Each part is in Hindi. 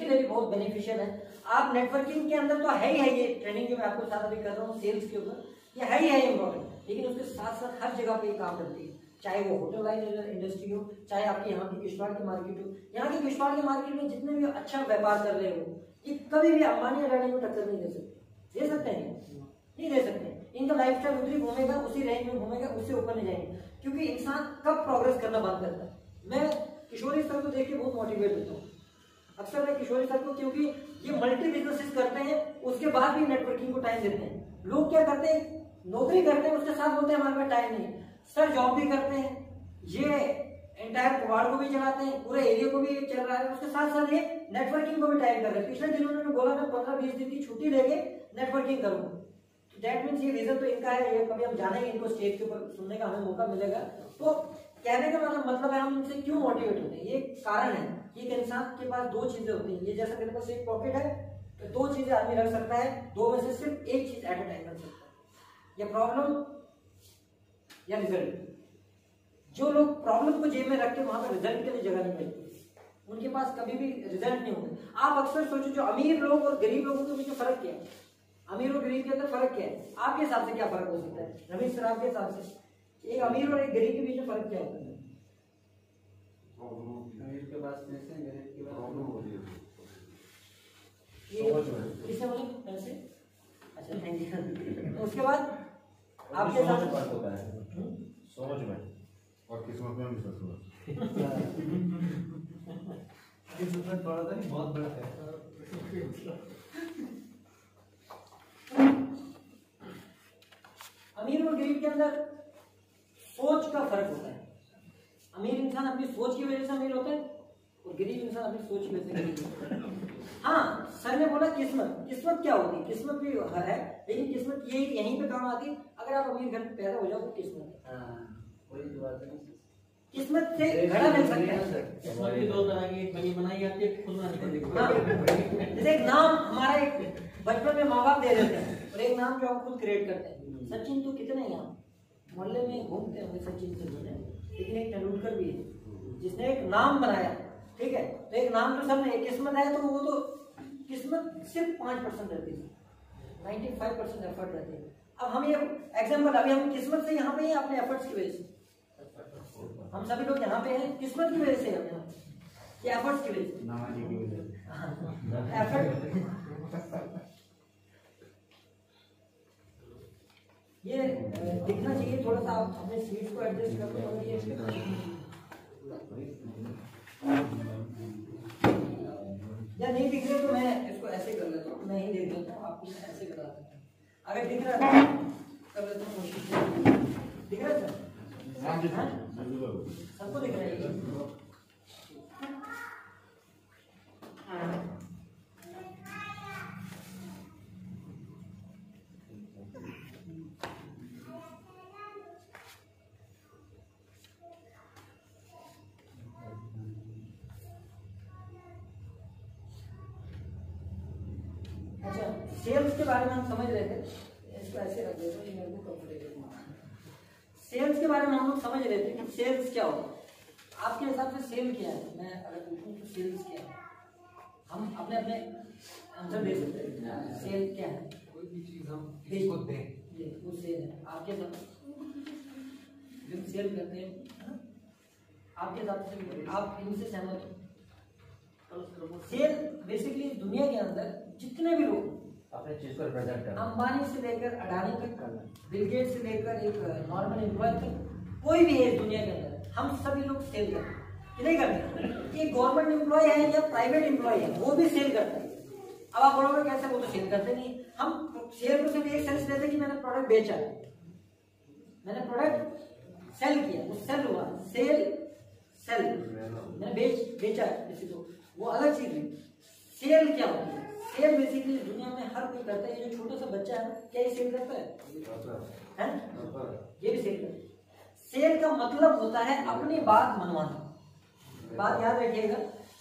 लिए भी बहुत बेनिफिशियल है। आप नेटवर्किंग के अंदर तो है ही है, ये ट्रेनिंग जो मैं आपको साथ अभी कर रहा हूँ सेल्स के ऊपर, ये है ही है इम्पोर्टेंट, लेकिन उसके साथ साथ हर जगह पे ये काम करती है, चाहे वो होटल लाइन इंडस्ट्री हो, चाहे आपकी यहाँ की किश्तवाड़ की मार्केट हो। यहाँ की किश्तवाड़ की मार्केट में जितने भी अच्छा व्यापार कर रहे हो, ये कभी भी अंबानी अडानी को टक्कर नहीं दे सकते। दे सकते हैं? नहीं दे सकते। इनका लाइफ स्टाइल उधर घूमेगा, उसी रेंज में घूमेगा, उससे ऊपर नहीं जाएंगे, क्योंकि इंसान कब प्रोग्रेस करना बंद करता है। मैं किशोरी सर को देख के बहुत मोटिवेट होता हूँ अक्सर मैं किशोरी सर को, क्योंकि ये मल्टी बिजनेसेस करते हैं, उसके बाद भी नेटवर्किंग को टाइम देते हैं। लोग क्या करते हैं, नौकरी करते हैं, उसके साथ बोलते हैं हमारे पास टाइम नहीं है। सर जॉब भी करते हैं, ये एंटायर कबाड़ को भी चलाते हैं, पूरे एरिया को भी चल रहा है, उसके साथ साथ ये नेटवर्किंग को भी टाइम कर रहे हैं। पिछले दिनों उन्होंने बोला मैं 15-20 दिन की छुट्टी लेके नेटवर्किंग करूंगा, तो दैट मीन्स ये रीजन तो इनका है। ये कभी हम जानेंगे, इनको स्टेज के ऊपर सुनने का हमें मौका मिलेगा। तो कहने का मतलब है हम इनसे क्यों मोटिवेट होते हैं, ये कारण है कि एक इंसान के पास दो चीजें होती हैं। ये जैसा मेरे पास एक पॉकेट है, तो दो चीजें आदमी रख सकता है, दो में से सिर्फ एक चीज एट अ टाइम रख सकता है, या प्रॉब्लम या रिजल्ट। जो लोग प्रॉब्लम को जेब में रख के वहां पर रिजल्ट के लिए जगह नहीं मिलती, उनके पास कभी भी रिजल्ट नहीं होगा। आप अक्सर सोचो जो अमीर लोग और गरीब लोगों के बीच फर्क क्या है, अमीर और गरीब के अंदर फर्क क्या है, आपके हिसाब से क्या फर्क हो सकता है रमेश सर, आपके हिसाब से एक अमीर और एक गरीब के बीच में फर्क क्या होता है? अमीर के पास पैसे हैं, गरीब के पास प्रॉब्लम हो रही है। किसने बोले पैसे? अच्छा थैंक यू। उसके बाद आपके साथ फर्क होता है सोच में और किस्मत में भी फर्क होता किस्मत बड़ा था नहीं, बहुत बड़ा है। अमीर और गरीब के अंदर सोच का फर्क होता है। अमीर इंसान अपनी सोच की वजह से अमीर होता है और गरीब इंसान अपनी सोच की वजह से गरीब होता है। हाँ, सर ने बोला किस्मत, किस्मत क्या होती है? किस्मत भी है, लेकिन किस्मत ये यहीं पे काम आती है। अगर आप अमीर घर में पैदा हो जाओ तो किस्मत है, किस्मत से घड़ा मिल सकता है। किस्मत भी दो तरह की, एक बनी बनाई आती है, खुद बनानी पड़ती है। जैसे एक नाम हमारा एक बचपन में माँ बाप दे देते हैं, और एक नाम जो हम खुद क्रिएट करते हैं। सचिन तो कितने यहाँ मोहल्ले में घूमते होंगे सचिन से, लेकिन एक तेंदुलकर भी है जिसने एक नाम बनाया, ठीक है। तो एक नाम तो सबने, एक किस्मत है, तो वो तो किस्मत सिर्फ 5% रहती है, 95% एफर्ट रहती है। अब हम ये एग्जाम्पल, अभी हम किस्मत से यहाँ पे हैं अपने एफर्ट्स की वजह से। हम सभी लोग यहाँ पे हैं किस्मत की वजह से, हम यहाँ ये एफर्ट्स की वजह से। एफर्ट ये दिखना चाहिए थोड़ा सा, आप अपने सीट्स को एडजस्ट कर लो। या नहीं दिख रहे तो मैं इसको ऐसे कर लेता हूँ, मैं ही देख लेता हूँ, आप ऐसे करा सकते हैं। अगर दिख रहा है कर लेता हूँ कोशिश। दिख रहा है सर? सबको दिख रहा है? सेल्स के बारे में हम समझ रहे थे, इसको ऐसे रख देते हैं, मेरे को कंफर्टेबल। सेल्स के बारे में हम लोग समझ रहे थे कि सेल्स क्या होता है। आपके हिसाब से सेल क्या है? मैं अगर पूछूं तो सेल्स क्या है, हम अपने अपने आंसर दे सकते हैं। सेल क्या है? कोई भी चीज हम किसी को दें, वो सेल है। आपके हिसाब से जब सेल करते हैं, आपके हिसाब से आप इनसे सहमत हो? सेल बेसिकली दुनिया के अंदर जितने भी लोग अपने चीज को रिप्रेजेंट करना, अंबानी से लेकर अडानी तक, बिल गेट्स से लेकर एक नॉर्मल एम्प्लॉय तक, कोई भी है दुनिया के अंदर, हम सभी लोग सेल करते हैं कि नहीं करते? ये गवर्नमेंट एम्प्लॉय है या प्राइवेट एम्प्लॉय है, वो भी सेल करता है। अब आप बोलोगे कैसे, वो तो सेल करते नहीं। हम सेल को सिर्फ एक सेंस लेते हैं कि मैंने प्रोडक्ट बेचा, मैंने प्रोडक्ट सेल किया, वो सेल हुआ। सेल मैंने बेचा किसी को, वो अलग चीज है। सेल क्या होती है? सेल बेसिकली दुनिया में हर कोई करता है। ये जो छोटा सा बच्चा है, क्या ये सेल करता है? ये भी सेल करता है। सेल का मतलब होता है अपनी बात मनवाना। बात याद रखिएगा,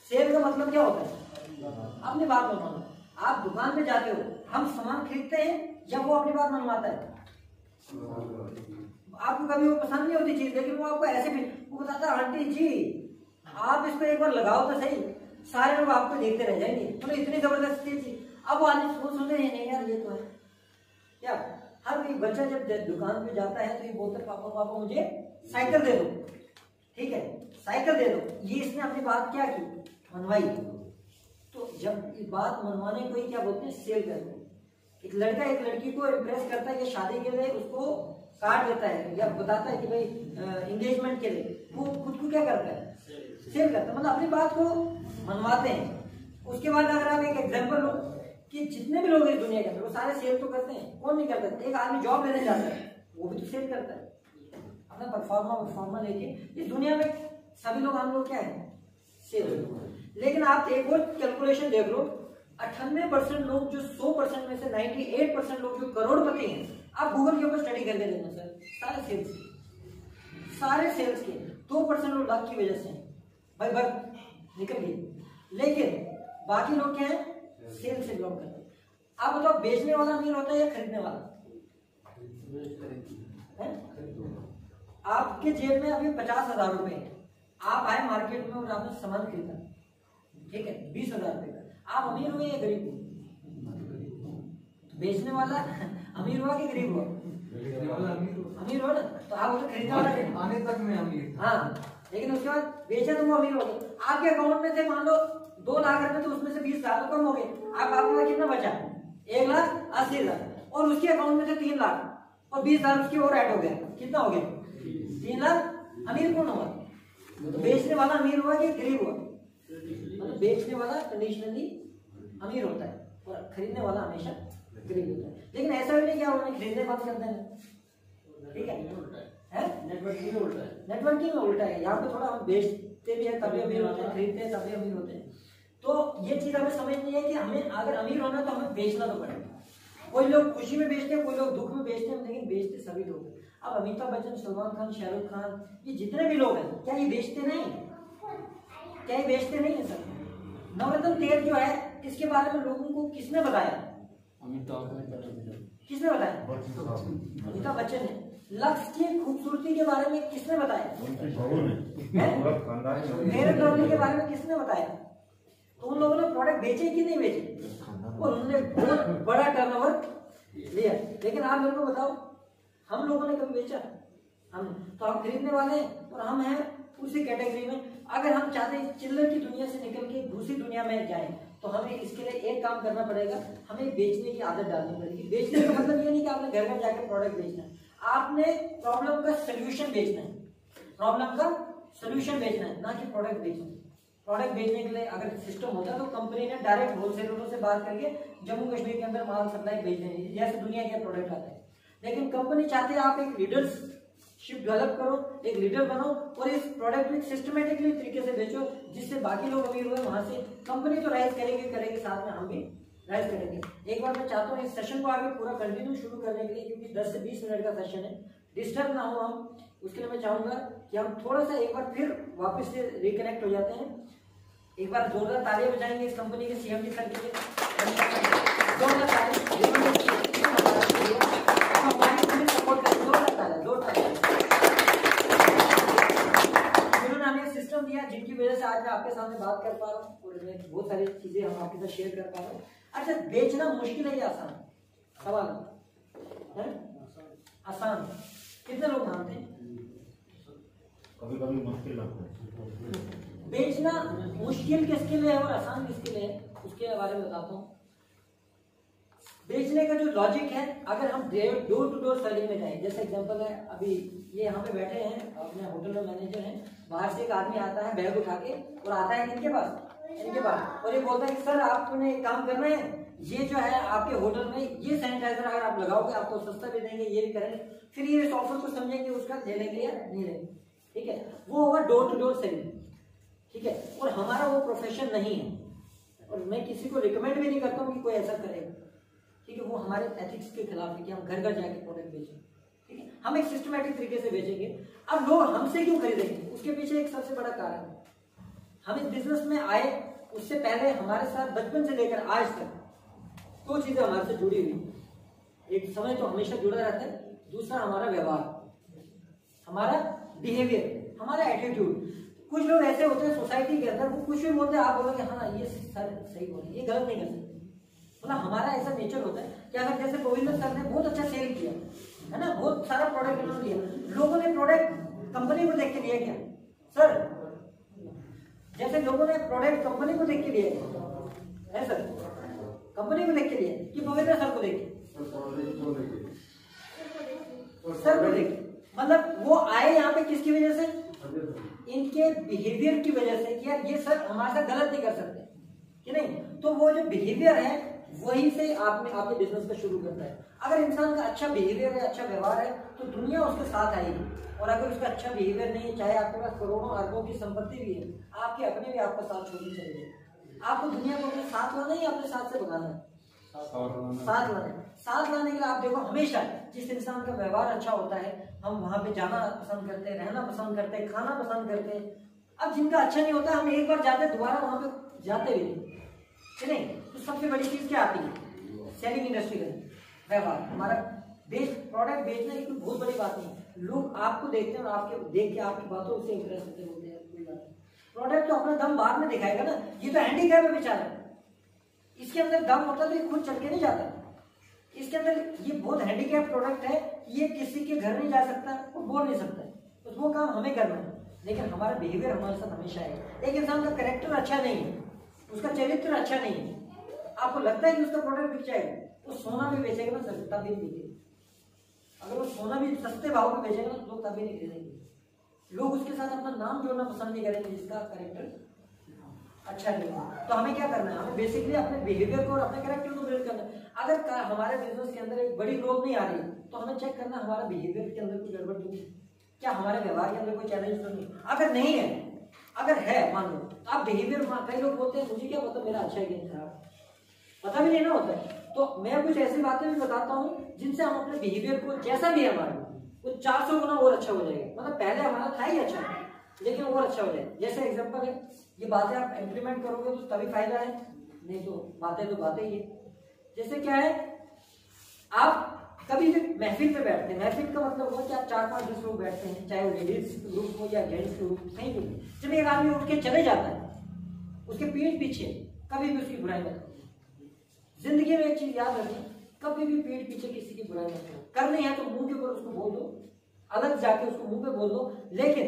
सेल का मतलब क्या होता है? अपनी बात मनवाना। आप दुकान पे जाते हो, हम सामान खरीदते हैं या वो अपनी बात मनवाता है? आपको कभी वो पसंद नहीं होती चीज, लेकिन वो आपको ऐसे भी वो बताता है, आंटी जी आप इसको एक बार लगाओ तो सही। सारे लोग आपको देखते रह जाएंगे, मतलब इतनी जबरदस्त थी। अब वो आने सोच रहे हैं नहीं यार ये तो है क्या, हर कोई बच्चा जब दुकान पे जाता है तो ये बोलता है पापा पापा मुझे साइकिल दे दो, ठीक है साइकिल दे दो। ये इसने अपनी बात क्या की, मनवाई। तो जब इस बात मनवाने को ही क्या बोलते हैं, सेल करते हैं। एक लड़का एक लड़की को इम्प्रेस करता है कि शादी के लिए उसको कार्ड देता है या बताता है कि भाई एंगेजमेंट के लिए, वो खुद को क्या करता है, सेल करता है, मतलब अपनी बात को मनवाते हैं। उसके बाद अगर आप एक एग्जांपल लो कि जितने भी लोग इस दुनिया के अंदर वो सारे सेल तो करते हैं, कौन नहीं करता। एक आदमी जॉब लेने जाता है वो भी तो सेल करता है, अपना परफॉर्मा लेके। इस दुनिया में सभी लोग हम लोग क्या है, सेल। लेकिन आप एक और कैलकुलेशन देख लो, 98% लोग जो 100% में से 98% लोग जो करोड़पति हैं, आप गूगल के ऊपर स्टडी करके देखना सर, सारे सेल्स के 2% लोग लक की वजह से भाई बर्थ निकल गई। लेकिन बाकी लोग क्या है, सेल से बिलोंग करते हैं। आप बताओ बेचने वाला अमीर होता है या खरीदने वाला है? आपके जेब में अभी 50,000 रुपए है, आप आए मार्केट में और आपने सामान खरीदा, ठीक है 20,000 रुपए का, आप अमीर हुए या गरीब हुए? बेचने वाला अमीर हुआ कि गरीब हुआ? अमीर हुआ ना, तो आप उसे खरीदने वाला आने तक में अमीर, हाँ, लेकिन उसके बाद बेचा तो वो अमीर हो गए। आपके अकाउंट में थे मान लो 2 लाख रुपए, तो उसमें से 20,000 तो कम हो गए, आपके पास कितना बचा, 1,80,000, और उसके अकाउंट में थे 3 लाख और 20,000 उसके और ऐड हो गया, कितना हो गया 3 लाख। अमीर कौन हुआ, बेचने वाला अमीर हुआ कि गरीब हुआ? मतलब बेचने वाला कंडीशनली अमीर होता है और खरीदने वाला हमेशा गरीब होता है। लेकिन ऐसा भी नहीं क्या उन्होंने खरीदने बंद कर देना, ठीक है, नेटवर्किंग में उल्टा है, नेटवर्किंग में उल्टा है। यहाँ पे थोड़ा हम बेचते भी हैं तभी अमीर होते हैं, खरीदते हैं तभी अमीर होते हैं। तो ये चीज हमें समझनी है कि हमें अगर अमीर होना तो हमें बेचना तो पड़ेगा। कोई लोग खुशी में बेचते हैं, कोई लोग दुख में बेचते हैं, लेकिन बेचते सभी लोग हैं। अब अमिताभ बच्चन, सलमान खान, शाहरुख खान, ये जितने भी लोग हैं, क्या ये बेचते नहीं? क्या ये बेचते नहीं है सर? नवरत्न तेल जो है इसके बारे में लोगों को किसने बताया? किसने बताया? अमिताभ बच्चन ने। लक्स की खूबसूरती के बारे में किसने बताया? फेयर एंड लवली के बारे में किसने बताया? तो उन लोगों ने प्रोडक्ट बेचे कि नहीं बेचे? और उन्होंने बहुत बड़ा टर्नओवर लिया। लेकिन आप मेरे को बताओ, हम लोगों ने कभी बेचा? हम तो हम खरीदने वाले हैं और हम हैं उसी कैटेगरी में। अगर हम चाहते हैं चिल्लर की दुनिया से निकल के दूसरी दुनिया में जाएं, तो हमें इसके लिए एक काम करना पड़ेगा, हमें बेचने की आदत डालनी पड़ेगी। बेचने का मतलब ये नहीं कि आपने घर में जाकर प्रोडक्ट बेचना है, आपने प्रॉब्लम का सोल्यूशन बेचना है, प्रॉब्लम का सोल्यूशन बेचना है, ना कि प्रोडक्ट बेचना है। प्रोडक्ट बेचने के लिए अगर सिस्टम होता तो कंपनी ने डायरेक्ट होलसेलरों से बात करके जम्मू कश्मीर के अंदर माल सप्लाई भेज देनी, जैसे दुनिया के प्रोडक्ट आते हैं। लेकिन कंपनी चाहती है आप एक लीडरशिप डेवलप करो, एक लीडर बनो और इस प्रोडक्ट को सिस्टमेटिकली तरीके से बेचो, जिससे बाकी लोग अमीर हुए, वहां से कंपनी तो राइज करेगी, साथ में हम भी राइज करेंगे। एक बार मैं चाहता हूँ इस सेशन को आगे पूरा कंटिन्यू शुरू करने के लिए, क्योंकि 10 से 20 मिनट का सेशन है, डिस्टर्ब ना हो हम, उसके लिए मैं चाहूंगा कि हम थोड़ा सा एक बार फिर वापस से रिकनेक्ट हो जाते हैं। एक बार जोरदार तालियां बजाएंगे इस कंपनी के सीएमडी सर के लिए, जोरदार तालियां सपोर्ट करें, जोरदार तालियां। जिन्होंने हमें सिस्टम दिया, जिनकी वजह से आज मैं आपके सामने बात कर पा रहा हूँ और बहुत सारी चीजें हम आपके साथ शेयर कर पा रहे हैं। अच्छा, बेचना मुश्किल है या आसान? सवाल है आसान? कितने लोग मानते हैं? कभी कभी मुश्किल लगता है। बेचना मुश्किल किसके लिए है और आसान किसके लिए है, उसके बारे में बताता हूँ। बेचने का जो लॉजिक है, अगर हम डोर टू डोर सेलिंग में जाएं, जैसे एग्जांपल है, अभी ये यहाँ पे बैठे हैं अपने होटल में मैनेजर हैं, बाहर से एक आदमी आता है बैग उठा के और आता है इनके पास और ये बोलता है कि सर आपने एक काम करना है, ये जो है आपके होटल में ये सैनिटाइजर अगर आप लगाओगे आपको सस्ता भी देंगे, ये भी करेंगे। फिर ये इस ऑफर को समझेंगे, उसका ले लेंगे या नहीं लेंगे, ठीक है, वो होगा डोर टू डोर सेलिंग, ठीक है। और हमारा वो प्रोफेशन नहीं है और मैं किसी को रिकमेंड भी नहीं करता हूँ कि कोई ऐसा करेगा, ठीक है, वो हमारे एथिक्स के खिलाफ है कि हम घर घर जाके प्रोडक्ट बेचें, ठीक है, हम एक सिस्टमैटिक तरीके से बेचेंगे। अब लोग हमसे क्यों खरीदेंगे, उसके पीछे एक सबसे बड़ा कारण है, हम इस बिजनेस में आए उससे पहले हमारे साथ बचपन से लेकर आज तक 2 चीजें हमारे से जुड़ी हुई। एक समय तो हमेशा जुड़ा रहता है, दूसरा हमारा व्यवहार, हमारा बिहेवियर, हमारा एटीट्यूड। कुछ लोग ऐसे होते हैं सोसाइटी के अंदर, वो कुछ भी बोलते हैं आप बोलोगे हाँ ये सर सही बोले, ये गलत नहीं कर सकते। मतलब हमारा ऐसा नेचर होता है कि अगर जैसे गोविंद सर ने बहुत अच्छा सेल किया है ना, बहुत सारा प्रोडक्ट उन्होंने दिया, लोगों ने प्रोडक्ट कंपनी को देख के लिया क्या सर? जैसे लोगों ने प्रोडक्ट कंपनी को देख के लिया है सर, कंपनी को देख के लिया कि गोविंद सर को देख सर को देख, मतलब वो आए यहाँ पे किसकी वजह से? इनके बिहेवियर की वजह से कि यार ये सर हमारे साथ गलत नहीं कर सकते कि नहीं। तो वो जो बिहेवियर है वही से आपके बिजनेस का शुरू करता है। अगर इंसान का अच्छा बिहेवियर है, अच्छा व्यवहार है, तो दुनिया उसके साथ आएगी। और अगर उसका अच्छा बिहेवियर नहीं है, चाहे आपके पास करोड़ों अरबों की संपत्ति भी है, आपके अपने भी आपका साथ छोड़नी चाहिए। आपको दुनिया को अपने साथ लाना है या अपने साथ से भगाना है? साथ लाना है। साथ लाने के लिए आप देखो, हमेशा जिस इंसान का व्यवहार अच्छा होता है, हम वहां पे जाना पसंद करते हैं, रहना पसंद करते हैं, खाना पसंद करते हैं। अब जिनका अच्छा नहीं होता, हम एक बार जाते हैं, दोबारा वहां पे जाते भी नहीं। तो सबसे बड़ी चीज क्या आती है? सेलिंग इंडस्ट्री का व्यवहार। हमारा प्रोडक्ट बेचना एक बहुत बड़ी बात नहीं। लोग आपको देखते हैं और आपके देख के आपकी बातों से इंप्रेस होते हैं, कोई बात नहीं। प्रोडक्ट तो अपना दम बाद में दिखाएगा ना। ये तो हैंडीकैप है बेचारा, इसके अंदर दम होता तो ये खुद चल के नहीं जाता। इसके अंदर ये बहुत हैंडीकैप प्रोडक्ट है, ये किसी के घर नहीं जा सकता और बोल नहीं सकता, तो वो काम हमें करना है। लेकिन हमारा बिहेवियर हमारे साथ हमेशा है। एक इंसान का कैरेक्टर अच्छा नहीं है, उसका चरित्र अच्छा नहीं है, आपको लगता है कि उसका प्रोडक्ट बिक जाएगा, वो सोना भी बेचेगा ना सर, तब भी नहीं बिकेगा। अगर वो सोना भी सस्ते भाव में बेचेगा ना, लोग तभी नहीं खरीदेंगे। लोग उसके साथ अपना नाम जोड़ना पसंद नहीं करेंगे जिसका कैरेक्टर अच्छा नहीं है। तो हमें क्या करना है? हमें बेसिकली अपने बिहेवियर को और अपने कैरेक्टर को बिल्ड करना है। अगर हमारे बिजनेस के अंदर एक बड़ी ग्रोथ नहीं आ रही, तो हमें चेक करना हमारा बिहेवियर के अंदर कोई गड़बड़ तो नहीं, क्या हमारे व्यवहार के अंदर कोई चैलेंज तो नहीं। अगर नहीं है, अगर है मान लो, तो आप बिहेवियर, कई लोग बोलते हैं मुझे क्या पता मेरा अच्छा है कि खराब, पता भी नहीं ना होता है। तो मैं कुछ ऐसी बातें भी बताता हूँ जिनसे हम अपने बिहेवियर को, जैसा भी है हमारा, वो 400 गुना और अच्छा हो जाएगा। मतलब पहले हमारा था ही अच्छा, लेकिन और अच्छा हो जाएगा। जैसे एग्जांपल है, ये बातें आप इंप्लीमेंट करोगे तो तभी फायदा है, नहीं तो बातें ही है। जैसे क्या है, आप कभी भी महफिल पे बैठते हैं, महफिल का मतलब हुआ कि आप 4-5-10 लोग बैठते हैं, चाहे वो लेडीज ग्रुप हो या जेंट्स ग्रुप, कहीं भी। जब एक आदमी उठ के चले जाता है, उसके पीठ पीछे कभी भी उसकी बुराई मत करो। जिंदगी में एक चीज याद रखें, कभी भी पीठ पीछे किसी की बुराई मत करो। करनी है तो मुंह के ऊपर उसको बोल दो, अलग जाके उसको मुंह पे बोल दो, लेकिन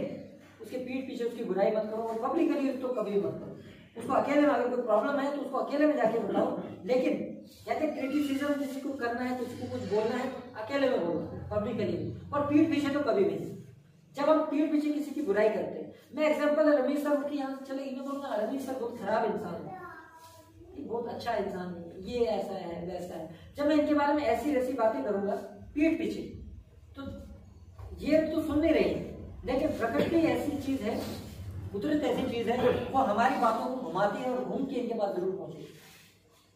उसके पीठ पीछे उसकी बुराई मत करो। और पब्लिकली तो कभी मत करो। उसको अकेले में, अगर कोई प्रॉब्लम है तो उसको अकेले में जाके बताओ। लेकिन कहते क्रिटिसिज्म किसी को करना है, किसी को कुछ बोलना है, अकेले में बोलो, पब्लिकली। और पीठ पीछे तो कभी भी नहीं। जब हम पीठ पीछे किसी की बुराई करते हैं, मैं एग्जांपल है रमेश सर की, यहाँ से चले इन्हें बोलना रमेश सर बहुत खराब इंसान है, बहुत अच्छा इंसान है, ये ऐसा है वैसा है। जब मैं इनके बारे में ऐसी वैसी बातें करूंगा पीठ पीछे, तो ये तो सुन नहीं रही, लेकिन प्रकृति ऐसी चीज है, कुदरत ऐसी चीज है, वो हमारी बातों को घुमाती है और घूम के इनके पास जरूर पहुंचेगी।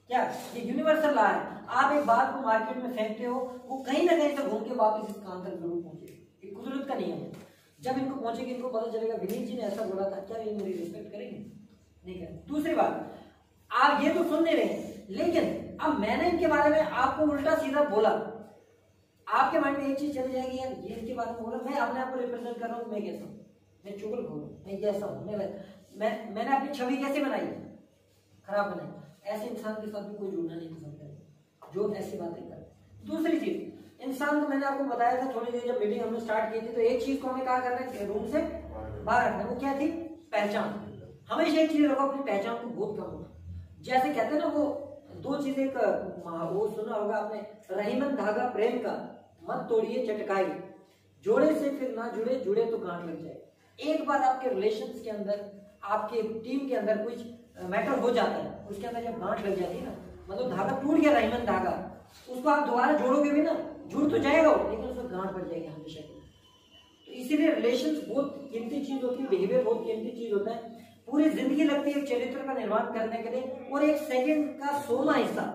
क्या ये यूनिवर्सल लॉ है? आप एक बात को मार्केट में फेंकते हो, वो कहीं ना कहीं से घूम के वापस इस कान तक जरूर पहुंचेगी। ये कुदरत का नियम है। जब इनको पहुंचेगी, इनको पता चलेगा विनीत जी ने ऐसा बोला था, क्या ये मेरी रिस्पेक्ट करेंगे? नहीं करेंगे। दूसरी बात, आप ये तो सुन नहीं रहे, लेकिन अब मैंने इनके बारे में आपको उल्टा सीधा बोला, आपके माइंड में एक चीज चली जाएगी, यार ये इनके बारे में बोला, मैं अपने आप को रिप्रेजेंट कर रहा हूँ, मैं कैसा हूँ, मैं चुगल बोलूँ, मैं कैसा हूँ, मैंने अपनी छवि कैसे बनाई, खराब बनाई। ऐसे इंसान के साथ भी कोई जुड़ना नहीं पसंद करेगा जो ऐसी बातें करे। दूसरी चीज, इंसान को मैंने आपको बताया था थोड़ी देर, जब मीटिंग हमने स्टार्ट की थी, तो एक चीज को हमें कहा करना है, रूम से बाहर रखना। वो क्या थी? पहचान। हमेशा एक चीज रखो, अपनी पहचान को बहुत कम हो। जैसे कहते हैं ना, वो दो चीजें, वो सुना होगा आपने, रहीमन धागा प्रेम का, मत तोड़िए चटकाई, जोड़े से फिर ना जुड़े, जुड़े तो गांठ लग जाए। एक बार आपके रिलेशंस के अंदर, आपके टीम के अंदर कुछ मैटर हो जाता है, उसके अंदर जब गांठ लग जाती है ना, मतलब धागा टूट गया, रहीमन धागा, उसको आप दोबारा जोड़ोगे भी ना, जुड़ तो जाएगा वो, लेकिन उसमें गांठ पड़ जाएगी हमेशा के। तो इसीलिए रिलेशंस बहुत कीमती चीज होती है, बिहेवियर बहुत कीमती चीज होता है। पूरी जिंदगी लगती है चरित्र का निर्माण करने के लिए, और एक सेकंड का 100वां हिस्सा,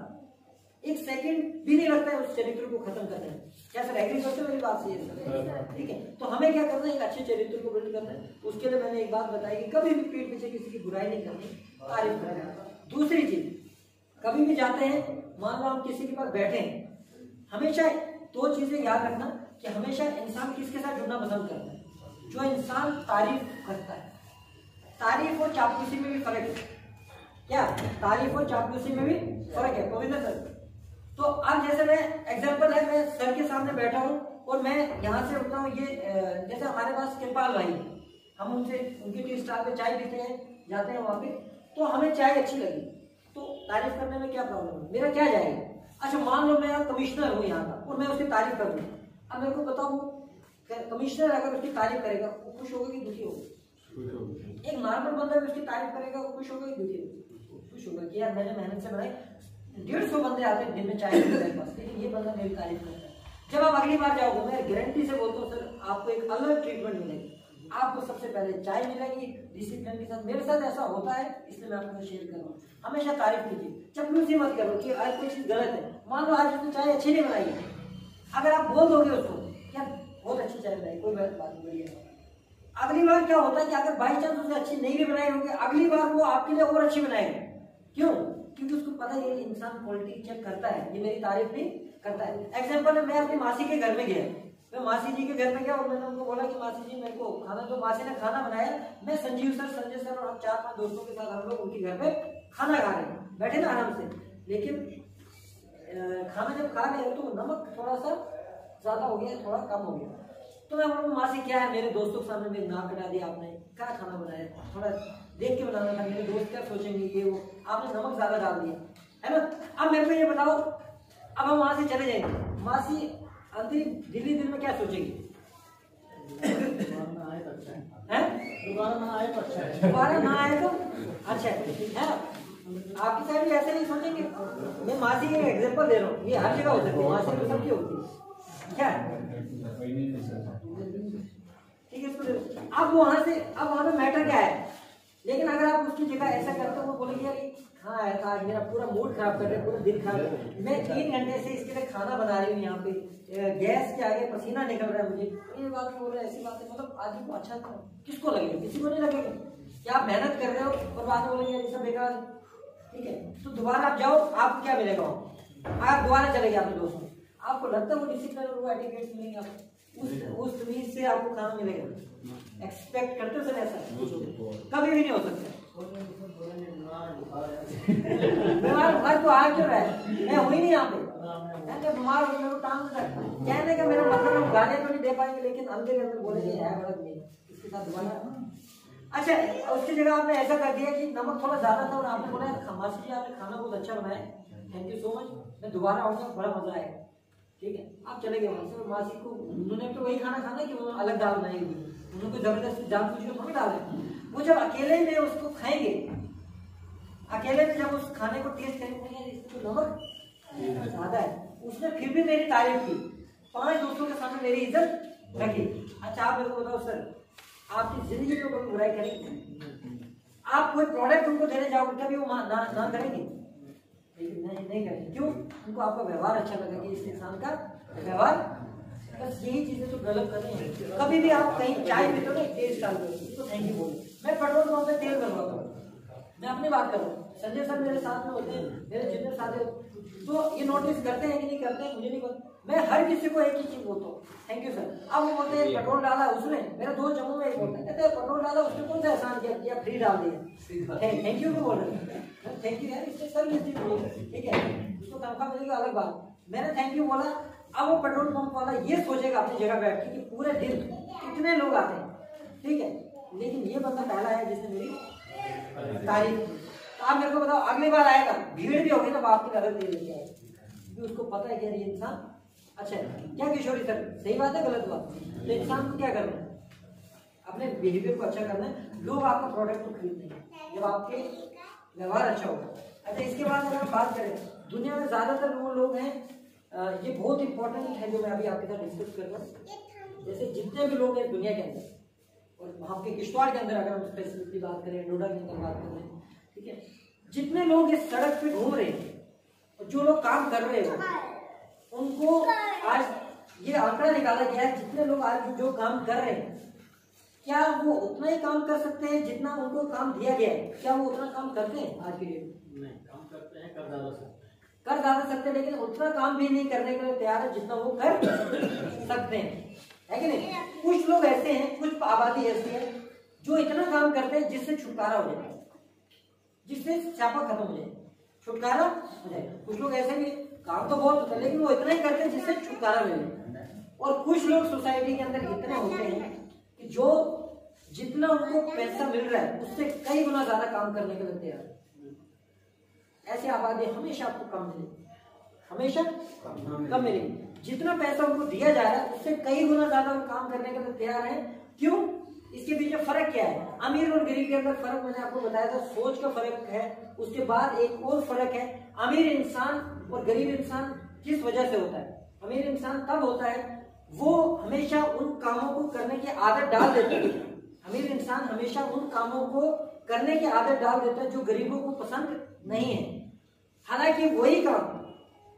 एक सेकंड भी नहीं लगता है उस चरित्र को खत्म करने में। क्या सर एग्री करते हो मेरी बात से? ठीक है। तो हमें क्या करना है? एक अच्छे चरित्र को बिल्ड करना है। उसके लिए मैंने एक बात बताई कि कभी भी पीठ पीछे किसी की बुराई नहीं करनी, तारीफ करनी। दूसरी चीज, कभी भी जाते हैं, मान लो हम किसी के पास बैठे हैं, हमेशा दो चीजें याद रखना कि हमेशा इंसान किसके साथ जुड़ना पसंद करता है? जो इंसान तारीफ करता है, तारीफ और चापलूसी में भी फर्क है। क्या तारीफ और चापलूसी में भी फर्क है पवित्र सर? तो अब जैसे मैं एग्जांपल है, मैं सर के सामने बैठा हूँ और मैं यहाँ से उठता हूँ, ये जैसे हमारे पास कृपाल भाई, हम उनसे उनकी टी स्टाल पे चाय पीते हैं, जाते हैं वहाँ पे, तो हमें चाय अच्छी लगी तो तारीफ करने में क्या प्रॉब्लम है, मेरा क्या जाएगा? अच्छा मान लो मैं कमिश्नर हूँ यहाँ का और मैं उसकी तारीफ कर दूँ, अब मेरे को बताओ वो कमिश्नर अगर उसकी तारीफ करेगा वो खुश होगा कि दुखी होगा? एक नॉर्मल बंदा भी उसकी तारीफ करेगा वो खुश होगा कि दुखी होगा? खुश होगा कि यार मैंने मेहनत से बनाई, 150 बंदे आते हैं दिन में चाय पीते हैं पास, लेकिन ये बंदा मेरी तारीफ करता है। जब आप अगली बार जाओगे, मैं गारंटी से बोलता हूँ सर, आपको एक अलग ट्रीटमेंट मिलेगी। आपको सबसे पहले चाय मिलेगी डिसिप्लिन के साथ। मेरे साथ ऐसा होता है इसलिए मैं आपको शेयर कर रहा हूँ। हमेशा तारीफ कीजिए, चपलूसी मत करो कि आज कोई चीज गलत है। मान लो आज उसने चाय अच्छी नहीं बनाई है, अगर आप बोल दोगे उसको क्या बहुत अच्छी चाय बनाई, कोई बात नहीं, बढ़िया, अगली बार क्या होता है कि अगर बाई चांस उसने अच्छी नहीं भी बनाई होगी, अगली बार वो आपके लिए और अच्छी बनाएगा। क्यों? क्योंकि उसको पता है ये इंसान क्वालिटी चेक करता है, ये मेरी तारीफ नहीं करता है। एग्जाम्पल है, मैं अपनी मासी के घर में गया, मैं मासी जी के घर में गया और मैंने उनको बोला कि मासी जी मेरे को खाना, जो मासी ने खाना बनाया, मैं संजीव सर, संजय सर और हम 4-5 दोस्तों के साथ हम लोग उनके घर पे खाना खा रहे हैं, बैठे ना आराम से, लेकिन खाना जब खा रहे हैं तो नमक थोड़ा सा ज्यादा हो गया, थोड़ा कम हो गया। तो मैं बोला मासी क्या है, मेरे दोस्तों के सामने मेरी नाक कटा दी आपने, क्या खाना बनाया, थोड़ा देख के बनाना था, मेरे दोस्त क्या सोचेंगे, ये वो, आपने नमक ज्यादा डाल दिया है ना। अब मेरे को ये बताओ, अब हम वहां से चले जाएंगे, मासी अंतरिम दिल्ली दिल में क्या सोचेगी? दोबारा ना आए तो अच्छा है, दोबारा ना आए तो अच्छा है। आपकी साइड भी ऐसे नहीं सोचेंगे। मैं मासी के एग्जांपल दे रहा हूँ, ये हर जगह हो सकती है, मासी तो सबकी होती है, क्या ठीक है। अब वहां पे मैटर क्या है, लेकिन अगर आप उसकी जगह ऐसा करते हो, वो बोलेंगे यार हाँ आया था, आज मेरा पूरा मूड खराब कर रहे, पूरा दिन खराब, मैं 3 घंटे से इसके लिए खाना बना रही हूँ, यहाँ पे गैस के आगे पसीना निकल रहा है मुझे, ये बात बोल रहे, ऐसी बात है, मतलब आदमी को अच्छा था, किसको लगेगा? किसी को नहीं लगेगा। क्या आप मेहनत कर रहे हो और बाद में बोलेंगे ये सब बेकार, ठीक है। तो दोबारा आप जाओ, आपको क्या मिलेगा? आप दोबारा चले गए अपने दोस्तों, आपको लगता है वो डिसिप्लिन और वो एटिकेट्स मिलेंगे आपको, उस तमीज से आपको खाना मिलेगा। एक्सपेक्ट करते हो सर? ऐसा कभी भी नहीं हो सकता। बीमार बुखार तो आ क्यों रहा है? मैं हुई नहीं यहाँ पे, बीमार हो मेरे को काम कहने का मेरा मतलब, हम गाने तो नहीं दे पाएंगे, लेकिन अंदर के अंदर बोलेंगे है बड़ा नहीं, इसके साथ दोबारा। अच्छा उसकी जगह आपने ऐसा कर दिया कि नमक थोड़ा ज्यादा था और आपने बोला मासी जी आपने खाना बहुत अच्छा बनाया, थैंक यू सो मच, मैं दोबारा आऊंगा, बड़ा मजा आएगा, ठीक है। आप चले गए वहां से, मासी को उन्होंने तो वही खाना खाना कि उन्होंने अलग दाल बनाई हुई, उन्होंने जबरदस्ती जान पूछ के थोड़ी डाले। वो जब अकेले में उसको खाएंगे, अकेले में जब उस खाने को टेस्ट करेंगे, इसमें तो नमक ज्यादा है, उसने फिर भी मेरी तारीफ की, 5 दोस्तों के सामने मेरी इज्जत रखी। अच्छा आप मेरे को बताओ सर, आपकी जिंदगी में कोई बुराई करेंगे? आप कोई प्रोडक्ट उनको देने जाओगे कभी वो ना करेंगे? नहीं करेंगे। क्यों? उनको आपका व्यवहार अच्छा लगा कि इस इंसान का व्यवहार, बस यही चीजें तो डेवलप करनी है। कभी भी आप कहीं चाय पीते हो ना, टेस्ट डाल दो तो थैंक यू बोलो। मैं पेट्रोल पंप पे तेल भरवाता हूँ, मैं अपनी बात कर रहा हूँ, संजय सर मेरे साथ में होते हैं, मेरे जितने साथी, तो ये नोटिस करते हैं कि नहीं करते हैं मुझे नहीं पता। मैं हर किसी को एक ही चीज बोलता हूँ, थैंक यू सर। अब वो बोलते हैं पेट्रोल डाला उसने, मेरा दोस्त जम्मू में एक बोलता है, कहते हैं पेट्रोल डाला उसने, कौन सा एहसान किया, फ्री डाल दिया, थैंक यू भी बोल रहे हैं, थैंक यू यार, इससे सर्विस दी, ठीक है, उसको तनख्वाह मिलेगी अलग बात, मैंने थैंक यू बोला। अब वो पेट्रोल पंप वाला ये सोचेगा अपनी जगह बैठ के कि पूरे दिन कितने लोग आते हैं, ठीक है, लेकिन ये बंदा पहला है जिसने मेरी तारीफ की। तो आप मेरे को बताओ, अगली बार आएगा, भीड़ भी होगी ना, बाप की नजर नहीं लेके आएगा, क्योंकि उसको पता है कि यार ये इंसान अच्छा है। क्या किशोरी सर, सही बात है गलत बात? तो इंसान को क्या करना है, अपने बिहेवियर को अच्छा करना है, लोग आपका प्रोडक्ट को खरीदेंगे जब आपके व्यवहार अच्छा होगा। अच्छा इसके बाद अगर हम बात करें, दुनिया में ज्यादातर वो लोग हैं, ये बहुत इंपॉर्टेंट है जो मैं अभी आपके साथ डिस्कस कर रहा हूँ। जैसे जितने भी लोग हैं दुनिया के अंदर, और वहाँ के किश्तवाड़ के अंदर अगर हम स्पेसिफिकली बात करें, नोएडा के अंदर बात करें, ठीक है, जितने लोग इस सड़क पे घूम रहे हैं और जो लोग काम कर रहे हैं, उनको आज ये आंकड़ा निकाला गया है, जितने लोग आज जो काम कर रहे हैं, क्या वो उतना ही काम कर सकते हैं जितना उनको काम दिया गया है? क्या वो उतना काम करते हैं आज के डेट में? नहीं, काम करते हैं, कर ज्यादा सकते हैं, लेकिन उतना काम भी नहीं करने के लिए तैयार है जितना वो कर सकते हैं, है कि नहीं? कुछ लोग ऐसे हैं, कुछ आबादी ऐसी है जो इतना काम करते हैं जिससे छुटकारा हो जाए, जिससे स्यापा खत्म हो जाए, छुटकारा हो जाए। कुछ लोग ऐसे भी काम तो बहुत होता है लेकिन वो इतना ही करते हैं जिससे छुटकारा मिले। और कुछ लोग सोसाइटी के अंदर इतने होते हैं कि जो जितना उनको पैसा मिल रहा है उससे कई गुना ज्यादा काम करने के लिए तैयार है। ऐसी आबादी हमेशा आपको कम मिलेगी, हमेशा कम मिलेगी। जितना पैसा उनको दिया जा रहा है उससे कई गुना ज्यादा वो काम करने के लिए तैयार है। क्यों? इसके बीच में फर्क क्या है? अमीर और गरीब के अंदर फर्क मैंने आपको बताया था, सोच का फर्क है। उसके बाद एक और फर्क है, अमीर इंसान और गरीब इंसान किस वजह से होता है। अमीर इंसान तब होता है वो हमेशा उन कामों को करने की आदत डाल देता है। अमीर इंसान हमेशा उन कामों को करने की आदत डाल देता है जो गरीबों को पसंद नहीं है। हालांकि वही काम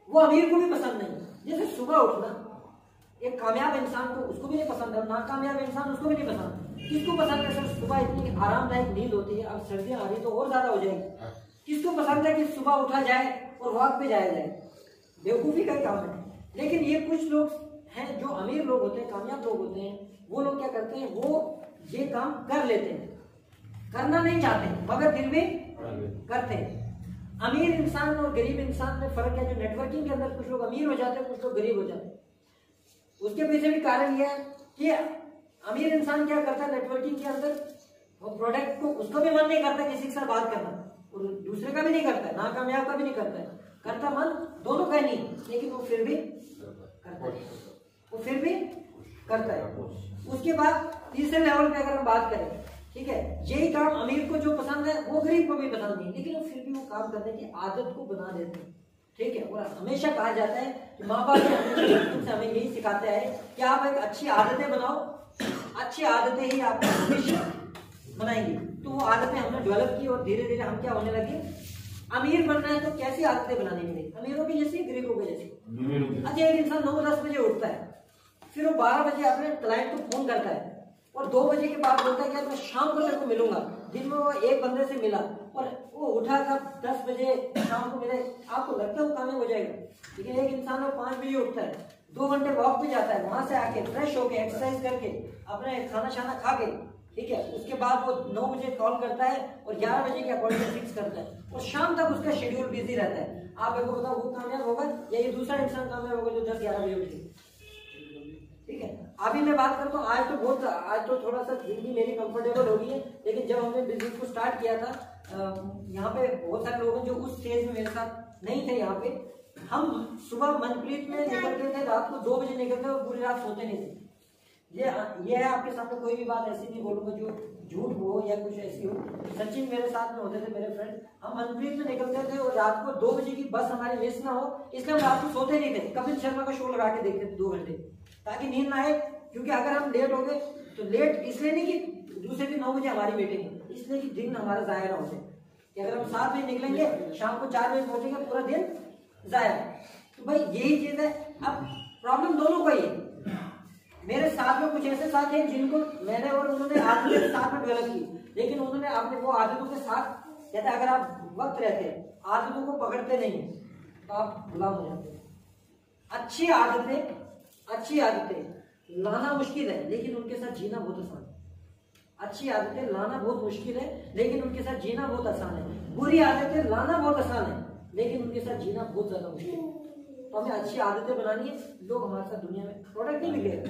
वो अमीर को भी पसंद नहीं। जैसे सुबह उठना एक कामयाब इंसान को उसको भी नहीं पसंद है, नाकामयाब इंसान उसको भी नहीं पसंद। किसको पसंद है सर सुबह इतनी आरामदायक नींद होती है, अब सर्दियां आ रही तो और ज्यादा हो जाएगी। किसको पसंद है कि सुबह उठा जाए और वॉक पे जाया जाए? बेवकूफी का काम है। लेकिन ये कुछ लोग हैं जो अमीर लोग होते हैं, कामयाब लोग होते हैं, वो लोग क्या करते हैं, वो ये काम कर लेते हैं, करना नहीं चाहते मगर फिर भी करते हैं। अमीर इंसान और गरीब इंसान में फर्क है। जो नेटवर्किंग के अंदर कुछ लोग अमीर हो जाते हैं, कुछ लोग गरीब हो जाते हैं। उसके पीछे भी कारण यह है कि अमीर इंसान क्या करता है नेटवर्किंग के अंदर, वो प्रोडक्ट को उसका भी मन नहीं करता किसी के साथ बात करना, और दूसरे का भी नहीं करता है, नाकामयाब का भी नहीं करता है, करता मन दोनों का नहीं, लेकिन वो फिर भी करता है, वो फिर भी करता है। उसके बाद तीसरे लेवल पे अगर हम बात करें, ठीक है, यही काम अमीर को जो पसंद है वो गरीब को भी पसंद नहीं, लेकिन वो फिर भी वो काम करने की आदत को बना देते हैं। ठीक है, और हमेशा कहा जाता है कि माँ बाप से हमें यही सिखाते हैं कि आप एक अच्छी आदतें बनाओ, अच्छी आदतें ही आपको भविष्य बनाएंगी। तो वो आदतें हमने डेवलप की और धीरे धीरे हम क्या होने लगे, अमीर बनना है तो कैसी आदतें बनानी पड़ेगी, अमीरों की जैसी गरीबों की जैसी। अच्छा, एक इंसान 9-10 बजे उठता है, फिर वो 12 बजे अपने क्लाइंट को फोन करता है और 2 बजे के बाद बोलता है कि मैं शाम को तेरे को मिलूंगा। दिन में वो एक बंदे से मिला और वो उठा कब 10 बजे शाम को मिले, आपको लगता है वो कामयाब हो जाएगा? लेकिन एक इंसान वो 5 बजे उठता है, 2 घंटे वॉक पे जाता है, वहां से आके फ्रेश होके एक्सरसाइज करके अपने खाना शाना खा के, ठीक है, उसके बाद वो 9 बजे कॉल करता है और 11 बजे की अपॉइंटमेंट फिक्स करता है और शाम तक उसका शेड्यूल बिजी रहता है। आप मेरे को बताओ वो कामयाब होगा या ये दूसरा इंसान कामयाब होगा जो 10-11 बजे उठे? ठीक है, अभी मैं बात करता हूँ, आज तो थोड़ा सा जिंदगी मेरी कंफर्टेबल हो गई है, लेकिन जब हमने बिजनेस को स्टार्ट किया था, यहाँ पे बहुत सारे लोग हैं जो उस स्टेज में मेरे साथ नहीं थे। यहाँ पे हम सुबह मनप्रीत में निकलते थे, रात को 2 बजे निकलते और पूरी रात सोते नहीं थे। ये है, आपके सामने कोई भी बात ऐसी नहीं बोलूंगा जो झूठ हो या कुछ ऐसी हो। सचिन मेरे साथ में होते थे, मेरे फ्रेंड, हम मनप्रीत में निकलते थे और रात को 2 बजे की बस हमारी मिस ना हो, इसलिए हम रात को सोते नहीं थे। कपिल शर्मा का शो लगा के देखते थे 2 घंटे, ताकि नींद ना आए। क्योंकि अगर हम लेट हो गए तो लेट इसलिए नहीं कि दूसरे दिन 9 बजे हमारी मीटिंग है, इसलिए कि दिन हमारा जाया ना हो जाए। कि अगर हम 7 बजे निकलेंगे, शाम को 4 बजे पहुंचेंगे, पूरा दिन जाया। तो भाई यही चीज है। अब प्रॉब्लम दोनों को ही है। मेरे साथ में कुछ ऐसे साथ हैं जिनको मैंने और उन्होंने आदतें साथ में डेवलप की, लेकिन उन्होंने अपने वो आदतों के साथ, कहते हैं अगर आप वक्त रहते हैं, आदतों को पकड़ते नहीं तो आप गुलाम हो जाते हैं। अच्छी आदतें लाना मुश्किल है, लेकिन उनके साथ जीना बहुत आसान है। अच्छी आदतें लाना बहुत मुश्किल है, लेकिन उनके साथ जीना बहुत आसान है। बुरी आदतें लाना बहुत आसान है, लेकिन उनके साथ जीना बहुत ज्यादा मुश्किल है। तो हमें अच्छी आदतें बनानी है। लोग हमारे साथ दुनिया में प्रोडक्ट नहीं मिलेगा,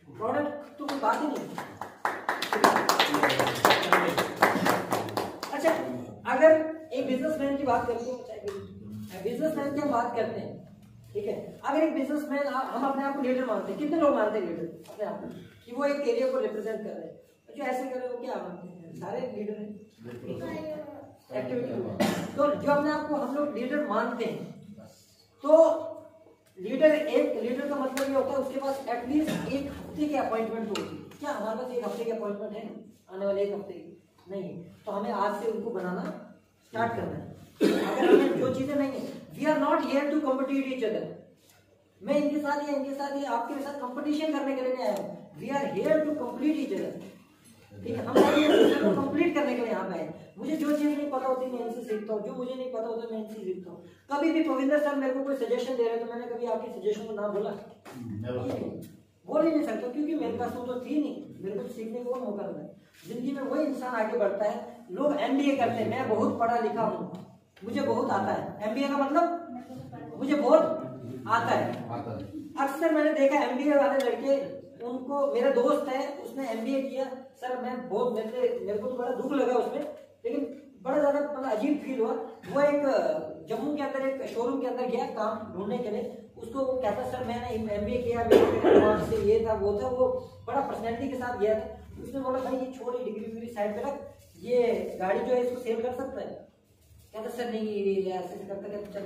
प्रोडक्ट तो कोई बात ही नहीं। अच्छा, अगर एक बिजनेसमैन की बात करते हैं, बिजनेसमैन की हम बात करते हैं, ठीक है, अगर एक बिजनेसमैन, हम अपने आप को लीडर मानते हैं। कितने लोग मानते हैं लीडर अपने आप को, कि वो एक एरिया को रिप्रेजेंट कर रहे हैं? जो ऐसे कर रहे हैं वो क्या मानते हैं? सारे लीडर हैं एक्टिविटी। तो जो अपने आप को हम लोग लीडर मानते हैं, तो एक लीडर का मतलब ये होता है उसके पास एटलीस्ट 1 हफ्ते की अपॉइंटमेंट होगी। क्या हमारे पास 1 हफ्ते की अपॉइंटमेंट है? आने वाले 1 हफ्ते की नहीं। तो हमें आज से उनको बनाना स्टार्ट करना है। अगर हमें जो चीजें नहीं है, we are not here to compete each other. मैं इनके साथ या इनके साथ या आपके साथ कंपटीशन करने के लिए नहीं आया हूँ। We are here to complete each other. ठीक है, हम को कंप्लीट करने के लिए यहाँ पे आए। मुझे जो चीज नहीं पता होती मैं इनसे सीखता हूँ, जो मुझे नहीं पता होता मैं इनसे सीखता हूँ। कभी भी प्रविंदर सर मेरे को कोई सजेशन दे रहे तो मैंने कभी आपकी सजेशन को ना बोला, बोल ही नहीं सकता, क्योंकि मेरे पास वो तो थी नहीं। मेरे को सीखने को मौका मिला है। जिंदगी में वही इंसान आगे बढ़ता है। लोग MBA करते हैं, मैं बहुत पढ़ा लिखा हूँ, मुझे बहुत आता है। MBA का मतलब मुझे बहुत आता है। अक्सर मैंने देखा MBA वाले लड़के, उनको, मेरा दोस्त है उसने MBA किया सर, मैं बहुत, मेरे को तो बड़ा दुख लगा उसमें, लेकिन बड़ा ज्यादा मतलब अजीब फील हुआ। वो एक जम्मू के अंदर एक शोरूम के अंदर गया काम ढूंढने के लिए, उसको वो कहता सर मैंने MBA किया, मेरे से ये था वो था, वो बड़ा पर्सनैलिटी के साथ गया था। उसने बोला भाई ये छोड़, डिग्री साइड पे रख, ये गाड़ी जो है इसको सेल कर सकता है? कहता सर नहीं ऐसे करता, कहता चल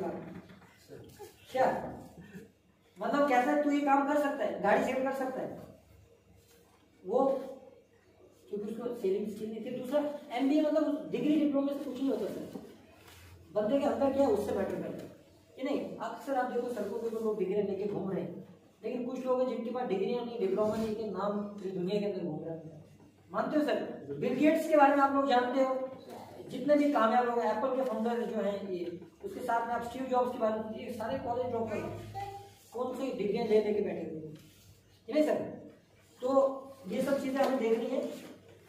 क्या मतलब कहता है तू ये काम कर सकता है, गाड़ी सेल कर सकता है वो, क्योंकि उसको सेलिंग स्किल नहीं थी। दूसरा MBA मतलब डिग्री डिप्लोमा से कुछ नहीं होता सर, बंदे के अंदर क्या है उससे मैटर करता है कि नहीं। अक्सर आप देखो सड़कों पे लोग डिग्री लेके घूम रहे हैं, लेकिन कुछ लोग हैं जिनके पास डिग्रियां नहीं, डिप्लोमा नहीं, के नाम पूरी दुनिया के अंदर घूम रहे हैं। मानते हो सर? बिल गेट्स के बारे में आप लोग जानते हो, जितने भी कामयाब लोग, एप्पल के फाउंडर जो हैं ये, उसके साथ में आप स्टीव जॉब्स के बारे में, ये सारे कॉलेज ड्रॉप कर कौन सी डिग्रियां ले लेके बैठे हुए कि नहीं सर? तो ये सब चीजें हमें देखनी है।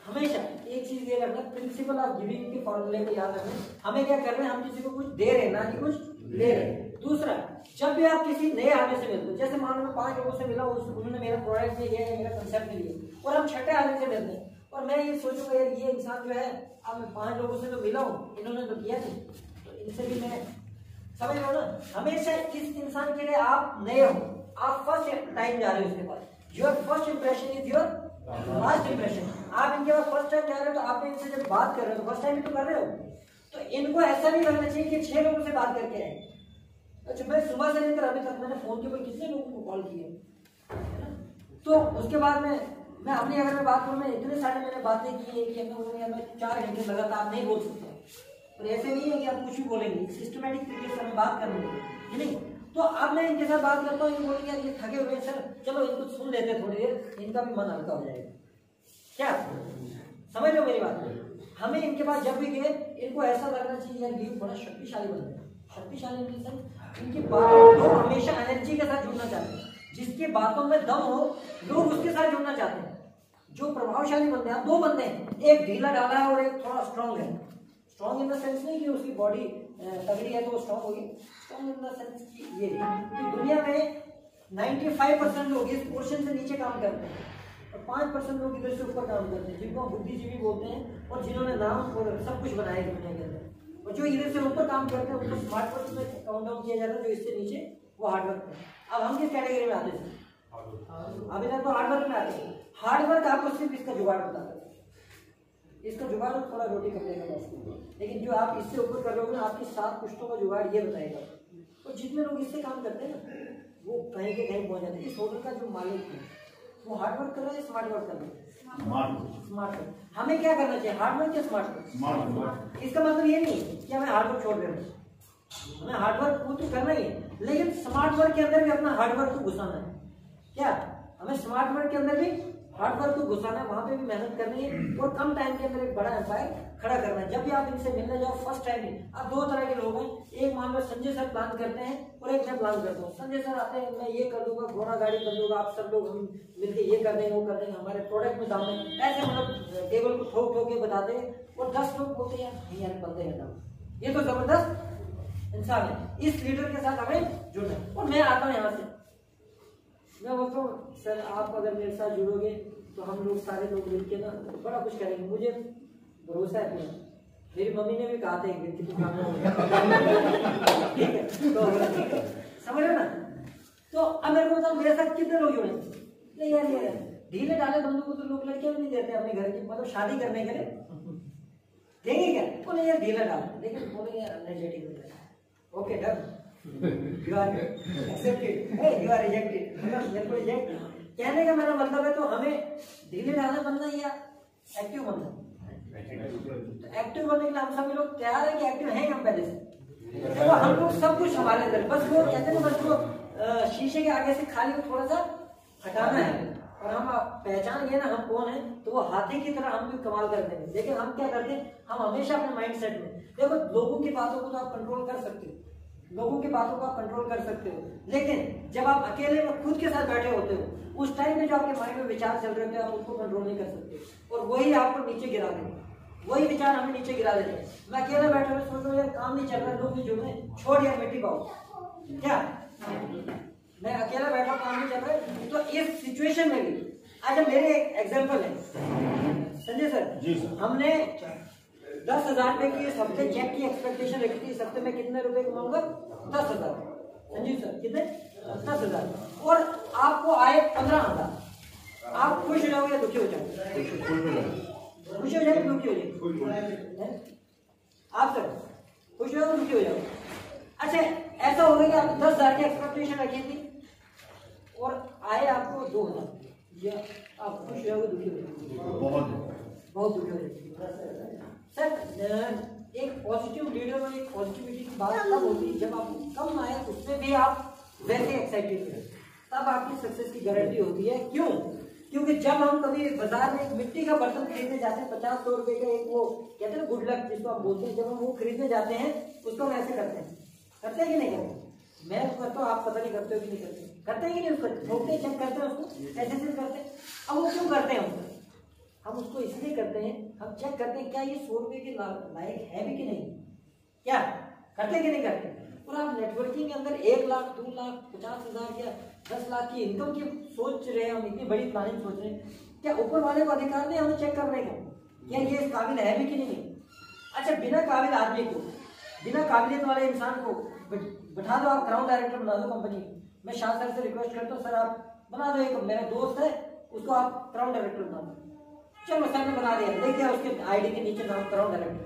हमेशा एक चीज ये रखना, प्रिंसिपल ऑफ गिविंग के फॉर्मूले को याद रखना। हमें क्या कर रहे हैं, हम किसी को कुछ दे रहे हैं, ना कि कुछ ले रहे हैं। दूसरा, जब भी आप किसी नए आदमी से मिलते हो, जैसे मान लो मैं 5 लोगों से मिला, उन्होंने मेरा प्रोडक्ट नहीं लिया, मेरा कंसेप्ट नहीं लिया, और हम छठे आदमी से मिलते हैं, और मैं ये सोचूंगा यार ये इंसान जो है, अब मैं 5 लोगों से तो मिला हूँ, इन्होंने तो किया नहीं, तो इनसे भी मैं, समझ लो ना। हमेशा इस इंसान के लिए आप नए हो, आप फर्स्ट टाइम जा रहे हो उसके पास, your first impression is your last impression. आप इनके पास फर्स्ट टाइम जा रहे हो, तो आप इनसे जब बात कर रहे हो तो फर्स्ट टाइम ही तो कर रहे हो, तो इनको ऐसा नहीं लगना चाहिए कि 6 लोगों से बात करके आए। अच्छा, मैं सुबह से लेकर अभी तक मैंने फोन के ऊपर कितने लोगों को कॉल किए, तो उसके बाद में मैं अपनी अगर मैं बात करूँ, मैं इतने सारे मैंने बातें की है कि मैं 4 घंटे लगातार नहीं बोल सकता। और ऐसे नहीं है कि आप कुछ भी बोलेंगे, सिस्टमेटिक तरीके से हमें बात करनी है नहीं। तो अब मैं इनके साथ बात करता हूँ, ये बोलेंगे ये थके हुए सर, चलो इनको सुन लेते थोड़ी देर, इनका भी मन हल्का हो जाएगा। क्या समझ लो मेरी बात? हमें इनके पास जब भी गए, इनको ऐसा लगना चाहिए यार ये बड़ा शक्तिशाली बंदा है। शक्तिशाली इनकी बातों, लोग हमेशा एनर्जी के साथ जुड़ना चाहते हैं, जिसकी बातों में दम हो लोग उसके साथ जुड़ना चाहते हैं। जो प्रभावशाली बंदे हैं, 2 बंदे हैं, एक ढीला डाला है और एक थोड़ा स्ट्रांग है। स्ट्रांग इन द सेंस नहीं कि उसकी बॉडी तगड़ी है तो वो स्ट्रांग होगी, स्ट्रांग इन द सेंस कि ये कि दुनिया में 95% लोग इस पोर्शन से नीचे काम करते हैं और 5% लोग इधर से ऊपर काम करते हैं, जिनको हम बुद्धिजीवी बोलते हैं और जिन्होंने नाम और सब कुछ बनाया दुनिया के अंदर। और जो इधर से ऊपर काम करते हैं उनको स्मार्ट वर्क में काउंट डाउन किया जाता है, जो इससे नीचे वो हार्ड वर्क है। अब हम किस कैटेगरी में आते हैं? अभी तक तो हार्ड वर्क में आते हैं। हार्ड वर्क आपको सिर्फ इसका जुगाड़ बताता है, इसका जुगाड़ थोड़ा रोटी कपड़े का बस, लेकिन जो आप इससे ऊपर कर रहे हो, आपकी 7 पुश्तों का जुगाड़ ये बताएगा। और जितने लोग इससे काम करते हैं ना, वो कहीं के कहीं पहुंच जाते हैं। इस होटल का जो मालिक है वो हार्ड वर्क कर रहा है, स्मार्ट वर्क कर रहा है? Smart work. हमें क्या करना चाहिए, हार्ड वर्क या स्मार्ट वर्क? Smart work. इसका मतलब ये नहीं कि हमें हार्ड वर्क छोड़ देना, हमें हार्ड वर्क वो तो करना ही है, लेकिन स्मार्ट वर्क के अंदर भी अपना हार्ड वर्क को घुसाना है। क्या हमें स्मार्ट वर्क के अंदर भी हार्ड वर्क को घुसाना है, वहां पे भी मेहनत करनी है और कम टाइम के अंदर एक बड़ा एम्पायर खड़ा करना है। जब भी आप इनसे मिलने जाओ फर्स्ट टाइम ही, आप 2 तरह के लोग हैं, एक मान लो संजय सर प्लान करते हैं और एक मैं प्लान करता हूँ। संजय सर आते हैं, मैं ये कर दूंगा, घोड़ा गाड़ी कर दूंगा, आप सब लोग हम मिलकर ये कर देंगे, वो कर देंगे, हमारे प्रोडक्ट में दाम है, ऐसे मतलब टेबल को ठोक ठोक के बताते हैं। और 10 लोग बोलते हैं नहीं यार बंदे हैं दाम, ये तो जबरदस्त इंसान है, इस लीडर के साथ हमें जुड़ना है। और मैं आता हूँ यहाँ से, मैं बोलता हूँ सर आप अगर मेरे साथ जुड़ोगे तो हम लोग सारे लोग मिलके ना बड़ा कुछ करेंगे, मुझे भरोसा है तुम्हें। मेरी मम्मी ने भी कहा था कि तू काम ठीक है, तो समझ रहे ना। तो अब मेरे को बताओ मेरे साथ कितने लोग जुड़े? नहीं यार ये ढीले डाले बंदों को तो लोग लड़कियां भी नहीं देते अपने घर की, मतलब शादी करने के लिए देंगे क्या? बोले यार ढीला डाल, लेकिन बोले यार energetic. Okay done, you are accepted, hey you are rejected, मतलब मेरे को रिजेक्ट कहने का मेरा मतलब है। तो हमें ढीले डालना बनना या एक्टिव बनना? तो एक्टिव बनने के लिए हम सभी लोग तैयार है कि एक्टिव हैं हम पहले से? देखो हम लोग सब कुछ हमारे अंदर, बस वो कहते हैं ना, बस वो शीशे के आगे से खाली को थोड़ा सा हटाना है और हम पहचान लिए ना हम कौन है, तो वो हाथी की तरह हम भी कमाल कर देंगे। लेकिन हम क्या करते हैं, हम हमेशा अपने माइंड सेट में देखो, लोगों की बातों को तो आप कंट्रोल कर सकते हो, लोगों की बातों को आप कंट्रोल कर सकते हो, लेकिन जब आप अकेले में खुद के साथ बैठे होते हो उस टाइम में जो आपके माइंड में विचार चल रहे होते हैं आप उसको कंट्रोल नहीं कर सकते और वही आपको नीचे गिरा देंगे, वही विचार हमें नीचे गिरा देते हैं। मैं अकेला बैठा हुआ सोच रहा हूँ यार काम नहीं चल रहा, लोग भी जुड़ रहे, छोड़ यार मिट्टी पाओ, क्या मैं अकेला बैठा काम नहीं चल रहा है। तो इस सिचुएशन में भी अच्छा मेरे एक एग्जाम्पल है संजय सर जी सर। हमने 10,000 रुपए की इस हफ्ते चेक की एक्सपेक्टेशन रखी थी, इस हफ्ते में कितने रुपए कमाऊंगा 10,000। संजीव सर कितने 10,000 और आपको आए 15,000, आप खुश हो जाओगे या दुखी हो जाओगे? खुशी हो जाएगी दुखी हो जाएगी? आप सर खुश हो जाओगे दुखी हो जाओगे? अच्छा ऐसा होगा कि आप 10,000 की एक्सपेक्टेशन रखी थी और आए आपको 2,000, या आप खुश हो जाओगे दुखी हो जाओगे? बहुत दुखी हो जाएगी। सर एक पॉजिटिव लीडर और एक पॉजिटिविटी की बात तब होती है जब आपको कम आए उसमें भी आप वैसे एक्साइटेड हैं, तब आपकी सक्सेस की गारंटी होती है। क्यों? क्योंकि जब हम कभी बाजार में एक मिट्टी का बर्तन खरीदने जाते हैं 50-100 रुपए का, एक वो कहते हैं गुड लक जिसको आप बोलते हैं, जब हम वो खरीदने जाते हैं उसको हम ऐसे करते हैं कि नहीं करते? मैं तो करता हूँ, आप पता नहीं करते हो कि नहीं करते हैं कि नहीं? उसको ठोकते चेक करते हैं, उसको ऐसे करते हैं। अब वो क्यों करते हैं? हम उसको इसलिए करते हैं, हम चेक करते हैं क्या ये 100 रुपए के लायक है भी कि नहीं, क्या करते हैं कि नहीं करते? और आप नेटवर्किंग के अंदर 1 लाख 2 लाख 50,000 या 10 लाख की इनकम की सोच रहे हैं, हम इतनी बड़ी प्लानिंग सोच रहे हैं, क्या ऊपर वाले को अधिकार नहीं हमें चेक करने का क्या ये इस काबिल है भी कि नहीं? अच्छा बिना काबिल आदमी को, बिना काबिलियत वाले इंसान को बैठा दो, आप क्राउन डायरेक्टर बना दो कंपनी। मैं शाह सर से रिक्वेस्ट करता हूँ, सर आप बना दो, एक मेरा दोस्त है उसको आप क्राउन डायरेक्टर बना दो। चलो सर ने बना दिया, देख दिया उसके आईडी के नीचे नाम क्राउन डायरेक्टर,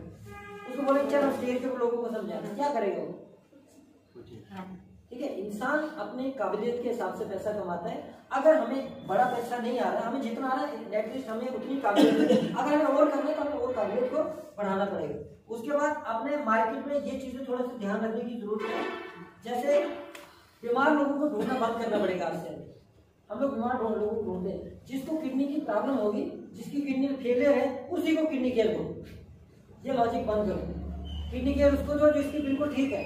उसको बोले चलो स्टेज के लोगों को समझाना, क्या करेगा वो? ठीक है, इंसान अपने काबिलियत के हिसाब से पैसा कमाता है। अगर हमें बड़ा पैसा नहीं आ रहा, हमें जितना आ रहा है एटलीस्ट हमें उतनी काबिलियत है, अगर हमें और करना है तो हमें और काबिलियत को बढ़ाना पड़ेगा। उसके बाद अपने मार्केट में ये चीजें थोड़ा सा ध्यान रखने की जरूरत है, जैसे बीमार लोगों को ढूंढना बंद करना पड़ेगा। आपसे हम लोग बीमार लोगों को ढूंढते हैं, जिसको किडनी की प्रॉब्लम होगी, जिसकी किडनी फेलियर है उसी को किडनी केयर दो, ये लॉजिक बंद करो। किडनी केयर उसको दो जिसकी बिल्कुल ठीक है,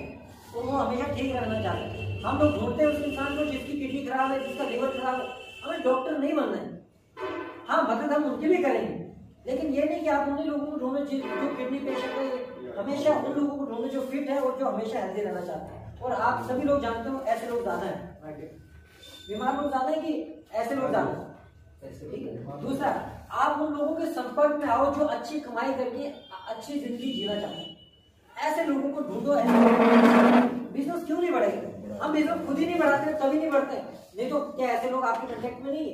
तो वो हमेशा ठीक रहना चाहते हैं। हम लोग ढूंढते हैं उस इंसान को जिसकी किडनी खराब है, जिसका लिवर खराब है। हमें डॉक्टर नहीं बनना है, हाँ मदद हम उनकी भी करेंगे, लेकिन ये नहीं कि आप उन्हीं लोगों को ढूंढे जो किडनी पेशेंट है, हमेशा उन लोगों को ढूंढे जो फिट है और जो हमेशा हेल्दी रहना चाहते हैं। और आप सभी लोग जानते हो ऐसे लोग ज्यादा है, बीमार लोग ज्यादा है कि ऐसे लोग ज्यादा है? ठीक है। दूसरा, आप उन लोगों के संपर्क में आओ जो अच्छी कमाई करके अच्छी जिंदगी जीना चाहते हैं, ऐसे लोगों को ढूंढो। बिजनेस क्यों नहीं बढ़ेगा? हम बिजनेस खुद ही नहीं बढ़ाते तभी नहीं बढ़ते, नहीं तो क्या ऐसे लोग आपके कांटेक्ट में नहीं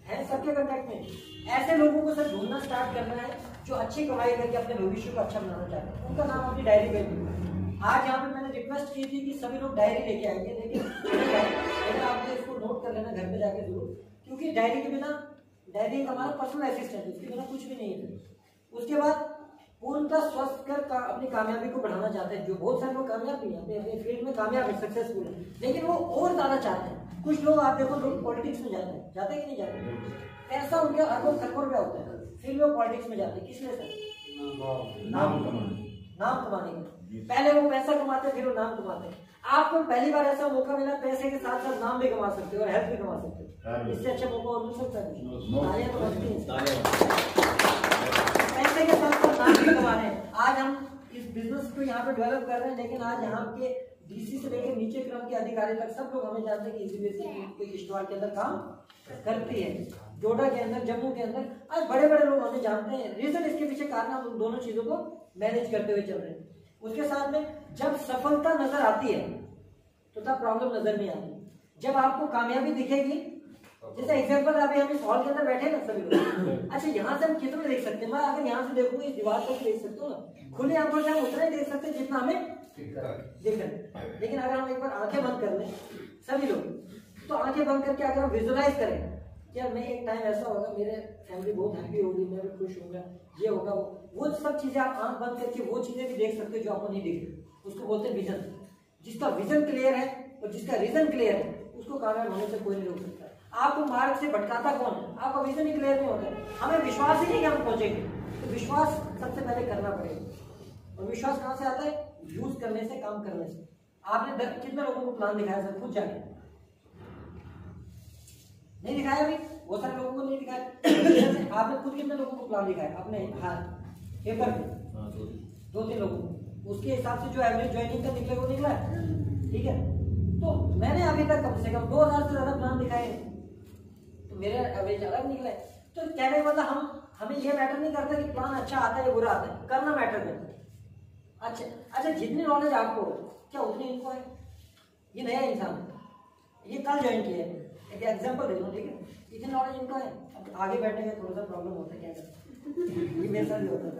है? सबके कांटेक्ट में। ऐसे लोगों को सर ढूंढना स्टार्ट करना है जो अच्छी कमाई करके अपने भविष्य को अच्छा बनाना चाहते हैं, उनका नाम अपनी डायरी पे लिखो। आज यहाँ पे मैंने रिक्वेस्ट की थी कि सभी लोग डायरी लेके आएंगे, लेकिन आपने इसको नोट कर लेना घर पे जाके जरूर, क्योंकि डायरी के बिना, डायरी एक हमारा पर्सनल असिस्टेंट, उसके बिना कुछ भी नहीं है। उसके बाद पूर्णतः स्वस्थ कर अपनी कामयाबी को बढ़ाना चाहते हैं, जो बहुत सारे लोग कामयाब नहीं है, अपने फील्ड में कामयाब है, सक्सेसफुल है, लेकिन वो और ज्यादा चाहते हैं। कुछ लोग आप देखो, लोग पॉलिटिक्स में जाते हैं, जाते हैं कि नहीं जाते? पैसा उनके अरबों खरबों रुपया होता है, फिर वो पॉलिटिक्स में जाते हैं, किस लिए सर? नाम कमाने के। पहले वो पैसा कमाते फिर वो नाम कमाते हैं। आपको पहली बार ऐसा मौका मिला, पैसे के साथ साथ नाम भी कमा सकते हो और हेल्थ भी कमा सकते हो, इससे अच्छा मौका और मिल सकता है? तो बचती है, पैसे के साथ साथ नाम भी कमा रहे हैं। आज हम इस बिजनेस को यहाँ पे डेवलप कर रहे हैं, लेकिन आज यहाँ के डीसी से लेकर नीचे क्रम के अधिकारी तक सब लोग हमें जानते हैं कि इसी बेसिक किश्तवाड़ के अंदर काम करती है, डोडा के अंदर, जम्मू के अंदर। आज बड़े बड़े लोग हमें जानते हैं। रीजन इसके पीछे कारण हम उन दोनों चीजों को मैनेज करते हुए चल रहे हैं। उसके साथ में जब सफलता नजर आती है तो तब प्रॉब्लम नजर नहीं आती। जब आपको कामयाबी दिखेगी, जैसे एग्जांपल अभी हम इस हॉल के अंदर बैठे ना सभी लोग, अच्छा यहाँ से हम कितना देख सकते हैं? मैं अगर यहाँ से देखूंगी इस दीवार तक देख सकते हो ना, खुली आंखों से हम उतना ही देख सकते हैं जितना हमें दिख रहा है। लेकिन अगर हम एक बार आंखें बंद कर लें सभी लोग, तो आंखें बंद करके अगर हम विजुअलाइज करें क्या मैं एक टाइम ऐसा होगा, मेरे फैमिली बहुत हैप्पी होगी, मैं भी खुश होऊंगा, ये होगा वो सब चीजें आप आंख बंद करके वो चीजें भी देख सकते हो जो आपको नहीं दिख रही। उसको बोलते हैं विजन। जिसका विजन क्लियर है और जिसका रीजन क्लियर है उसको कामयाब होने से कोई नहीं रोक सकता। आपको मार्ग से भटकाता कौन है? आपका विजन ही क्लियर नहीं होता। हमें विश्वास ही नहीं कि हम पहुंचेंगे, तो विश्वास सबसे पहले करना पड़ेगा। और विश्वास कहाँ से आता है? यूज करने से, काम करने से। आपने कितने लोगों को प्लान दिखाया सर? खुद जाके नहीं दिखाया अभी, बहुत सारे लोगों को नहीं दिखाया। आपने खुद कितने लोगों को प्लान दिखाया अपने हाथ पेपर पे? 2-3 लोगों को। उसके हिसाब से जो एवरेज ज्वाइनिंग का निकले वो निकला, ठीक है। तो मैंने अभी तक कम से कम 2000 से ज्यादा प्लान दिखाए, तो मेरा एवरेज अलग निकला है। तो कहने का मतलब हमें ये मैटर नहीं करता कि प्लान अच्छा आता है बुरा आता है, करना मैटर करता है। अच्छा जितनी नॉलेज आपको क्या उतनी इनको है। ये नया इंसान ये कल ज्वाइन किया है, एक एग्जांपल दे दूं, ठीक है। इतनी नॉलेज इनको है, अब आगे बैठने में थोड़ा सा प्रॉब्लम होता है, क्या करें, ये मेरे साथ भी होता है,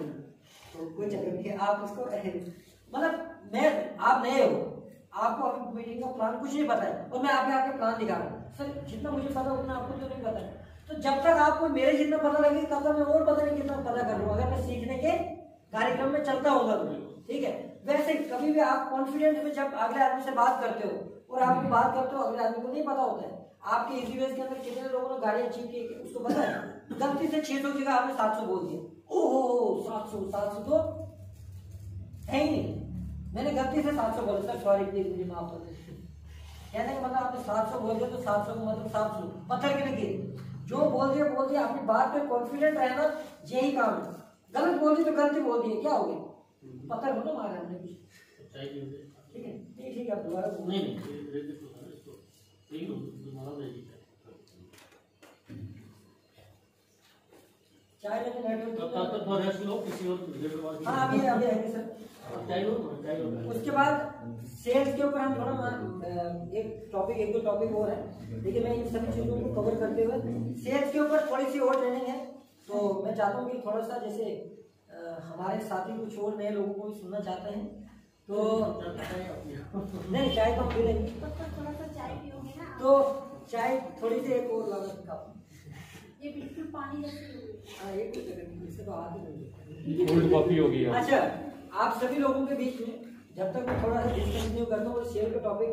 तो कोई चक्कर नहीं है। आप उसको मतलब आप नए हो, आपको अभी मीटिंग का प्लान कुछ नहीं पता है और मैं आके प्लान दिखा रहा हूँ सर, जितना मुझे पता उतना आपको तो नहीं पता है। तो जब तक आपको मेरे जितना पता लगे तब तक मैं और पता नहीं कितना पता कर लूँ, अगर मैं सीखने के कार्यक्रम में चलता होगा तो, ठीक है। वैसे कभी भी आप कॉन्फिडेंस में जब अगले आदमी से बात करते हो और आप बात करते हो, अगले आदमी को नहीं पता होता है आपके इजीवेज के अंदर कितने लोगों ने गाड़ी अचीव की, उसको पता है। गलती से 600 की जगह आपने 700 बोल दिया, ओहो 700 तो है ही नहीं, मैंने गलती से 700 बोला सर, सॉरी प्लीज मुझे माफ कर दीजिए। कहने का मतलब आपने 700 बोल दिया तो 700 का मतलब 700 पत्थर के लगे, जो बोल दिया अपनी बात पे कॉन्फिडेंट रहना, यही काम है। गलत बोल दी तो गलती बोल दी, क्या हो गया, पत्थर हो ना मारा हमने कुछ, ठीक है। नहीं ठीक है, आप दोबारा चाय लेके हाँ अभी आएंगे सर। उसके बाद सेल्स के ऊपर हम थोड़ा एक दो टॉपिक और है, लेकिन मैं इन सभी चीजों को कवर करते हुए सेल्स के ऊपर थोड़ी सी और ट्रेनिंग है। तो मैं चाहता हूँ कि थोड़ा सा जैसे हमारे साथी कुछ और नए लोगों को भी सुनना चाहते हैं, तो नहीं चाय तो हम पी लेंगे, थोड़ा सा चाय पियोगे ना, तो चाय थोड़ी सी एक और लागत का ये बिल्कुल पानी जैसी होगी। एक इससे तो हाथ ही कोल्ड कॉफी होगी। अच्छा आप सभी लोगों के बीच में जब तक मैं थोड़ा सा डिस्कंटिन्यू करता हूँ शेयर का टॉपिक,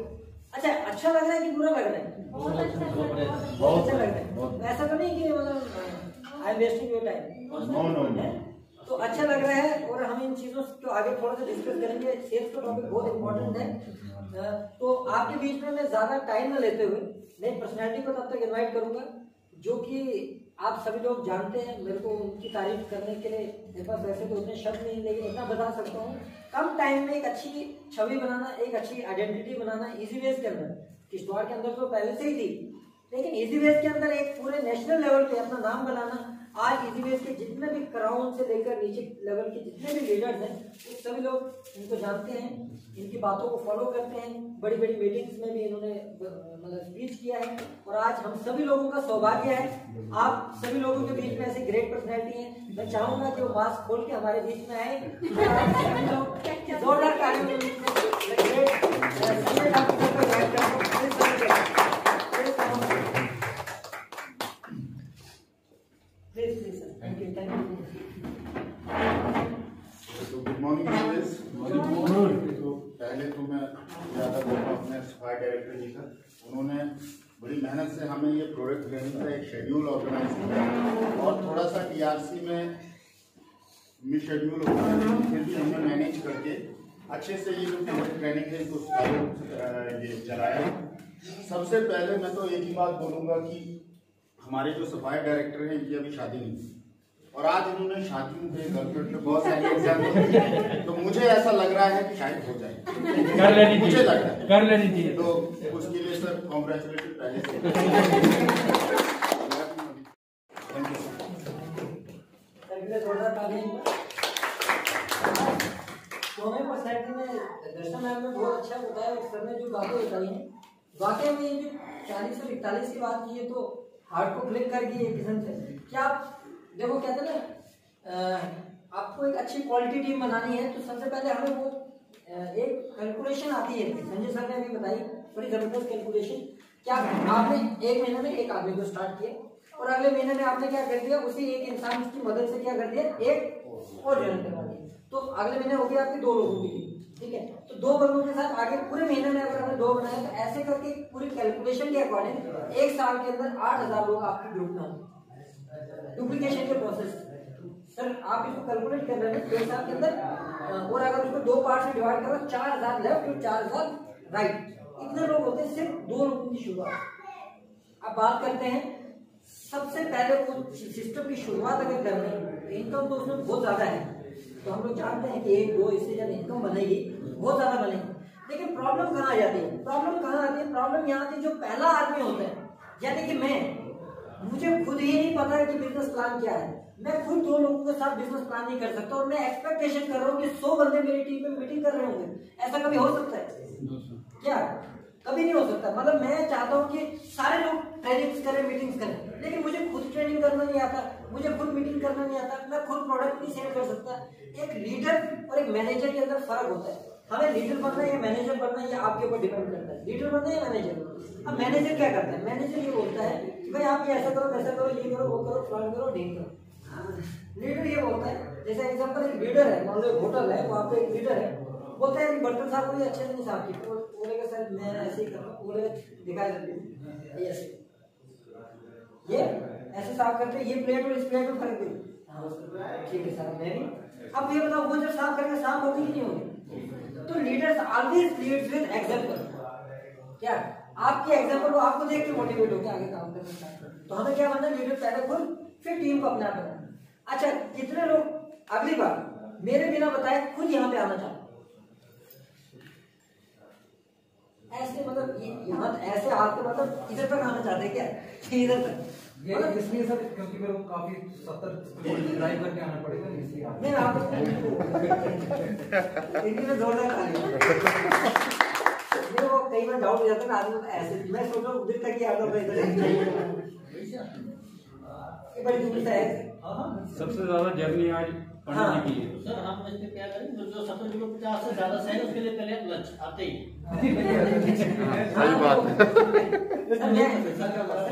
अच्छा लग रहा है कि बुरा लग रहा है? बहुत अच्छा लग रहा है, बहुत अच्छा लग रहा है। ऐसा तो नहीं कि मतलब I am wasting your time, तो अच्छा लग रहा है। और हम इन चीजों को आगे थोड़ा सा डिस्कस करेंगे, सेल्स का टॉपिक बहुत इंपॉर्टेंट है। तो आपके बीच में मैं ज्यादा टाइम न लेते हुए नई पर्सनैलिटी को तब तक इन्वाइट करूंगा जो कि आप सभी लोग जानते हैं। मेरे को उनकी तारीफ करने के लिए मेरे पास वैसे तो उतने शब्द नहीं, लेकिन इतना बता सकता हूँ, कम टाइम में एक अच्छी छवि बनाना, एक अच्छी आइडेंटिटी बनाना इजीवेज के अंदर, किश्तवाड़ के अंदर तो पहले से ही थी, लेकिन इजीवेज के अंदर एक पूरे नेशनल लेवल पे अपना नाम बनाना। आज इजीवेज के जितने भी क्राउन से लेकर नीचे लेवल के जितने भी लीडर्स हैं, वो सभी लोग इनको जानते हैं, इनकी बातों को फॉलो करते हैं। बड़ी बड़ी मीटिंग्स में भी इन्होंने मतलब स्पीच किया है। और आज हम सभी लोगों का सौभाग्य है, आप सभी लोगों के बीच में ऐसी ग्रेट पर्सनैलिटी है। मैं चाहूंगा कि वो मास्क खोल के हमारे बीच में आए, जोरदार गुड मॉर्निंग। पहले तो मैं ज़्यादा बोलूँ अपने सफाई डायरेक्टर जी का, उन्होंने बड़ी मेहनत से हमें ये प्रोडक्ट ट्रेनिंग का एक शेड्यूल ऑर्गेनाइज किया और थोड़ा सा टीआरसी में मिस शेड्यूल होता है, फिर भी हमने मैनेज करके अच्छे से ये जो ट्रेनिंग है इसको ये चलाया। सबसे पहले मैं तो एक ही बात बोलूँगा कि हमारे जो सफाई डायरेक्टर हैं इनकी अभी शादी नहीं, और आज इन्होंने शादी में गर्लफ्रेंड पे बहुत सारी एग्जाम्पल, तो मुझे ऐसा लग रहा है कि शायद हो जाए, कर लेनी मुझे लग रहा है कर लेनी चाहिए। तो उसके लिए सर कॉन्ग्रेचुलेशन पहले से। थैंक यू पर्सनैलिटी में दर्शन मैम ने बहुत अच्छा बताया, सर ने जो बातें बताई हैं वाकई में ये जो 40 और 41 की बात की है तो हार्ट को क्लिक कर गई एक किस्म से। क्या आप देखो कहते हैं ना, आपको एक अच्छी क्वालिटी टीम बनानी है तो सबसे पहले हमें वो एक कैलकुलेशन आती है, संजय सर ने अभी बताई, बड़ी जबरदस्त कैलकुलेशन। क्या आपने एक महीने में एक आदमी को स्टार्ट किया और अगले महीने में आपने क्या कर दिया, उसी एक इंसान की मदद से क्या कर दिया, एक और ज्वाइन करवा दिया, तो अगले महीने हो गया आपके 2 लोगों की टीम, ठीक है। तो 2 वर्गों के साथ आगे पूरे महीने में अगर आपने 2 बनाए तो ऐसे करके पूरी कैलकुलेशन के अकॉर्डिंग 1 साल के अंदर 8000 लोग आपके ग्रुप में होंगे। डुप्लीकेशन के प्रोसेस सर आप इसको कैलकुलेट कर रहे हैं 1 साल के अंदर, और अगर उसको 2 पार्ट में डिवाइड करो 4000 लेफ्ट और 4000 राइट, इतने लोग होते हैं, सिर्फ 2 लोगों की शुरुआत। अब बात करते हैं सबसे पहले वो सिस्टम की शुरुआत अगर करनी है तो इनकम तो उसमें बहुत ज्यादा है, तो हम लोग जानते हैं कि 1-2 इससे ज्यादा इनकम बनेगी, बहुत ज्यादा बनेगी। लेकिन प्रॉब्लम कहाँ आ जाती है? प्रॉब्लम कहाँ आती है? प्रॉब्लम यहाँ आती है जो पहला आदमी होता है, यानी कि मुझे खुद ही नहीं पता है कि बिजनेस प्लान क्या है। मैं खुद 2 लोगों के साथ बिजनेस प्लान नहीं कर सकता और मैं एक्सपेक्टेशन कर रहा हूँ कि 100 बंदे मेरी टीम में मीटिंग कर रहे होंगे। ऐसा कभी हो सकता है क्या? कभी नहीं हो सकता। मतलब मैं चाहता हूँ कि सारे लोग ट्रेनिंग्स करें, मीटिंग्स करें, लेकिन मुझे खुद ट्रेनिंग करना नहीं आता, मुझे खुद मीटिंग करना नहीं आता, मैं खुद प्रोडक्ट नहीं सेल कर सकता। एक लीडर और एक मैनेजर के अंदर फर्क होता है। हमें लीडर बनना है या मैनेजर बनना है, ये आपके ऊपर डिपेंड करता है। लीडर बनना है या मैनेजर। अब मैनेजर क्या करता है? मैनेजर ये बोलता है कि भाई आप ये ऐसा करो, वैसा करो, ये करो, वो करो, प्लान करो, डील करो। लीडर ये बोलता है, जैसे एग्जांपल एक लीडर है, मान लो एक होटल है, वहाँ पे एक लीडर है, बोलता है बर्तन साफ को अच्छे से नहीं साफ की, बोलेगा सर मैं ऐसे ही कर रहा हूँ, बोलेगा दिखा देते हैं ये ऐसे साफ करते हैं, ये प्लेट और इस प्लेट में फर्क है, ठीक है सर मैं भी। अब ये बताओ वो जब साफ करेंगे साफ होगी कि नहीं होगी? तो leaders always leads with example. क्या आपके एग्जांपल वो आपको देख के मोटिवेट होकर आगे काम करना स्टार्ट करते। तो हमें क्या बनना है? लीडर पहले खुद, फिर टीम को अपना करना। अच्छा, कितने लोग अगली बार मेरे बिना बताए खुद यहाँ पे आना चाहते? ऐसे मतलब यहाँ ऐसे आके मतलब इधर तक आना चाहते हैं क्या? इधर तक ये इसलिए सर क्योंकि मेरे को काफी 70 किलोमीटर ड्राइव करके आना पड़ेगा, इसलिए नहीं आप इनके जोरदार ताली। वो कई बार डाउट हो जाता है ना आदमी, ऐसे मैं सोच रहा हूँ उधर तक ही आता हूँ, ये बड़ी दूर से है। सबसे ज्यादा जर्नी आज पढ़ने की है। सर हम इसमें क्या करें, जो 70 किलो 50 से ज्यादा है उसके लिए पहले लंच आते ही सही बात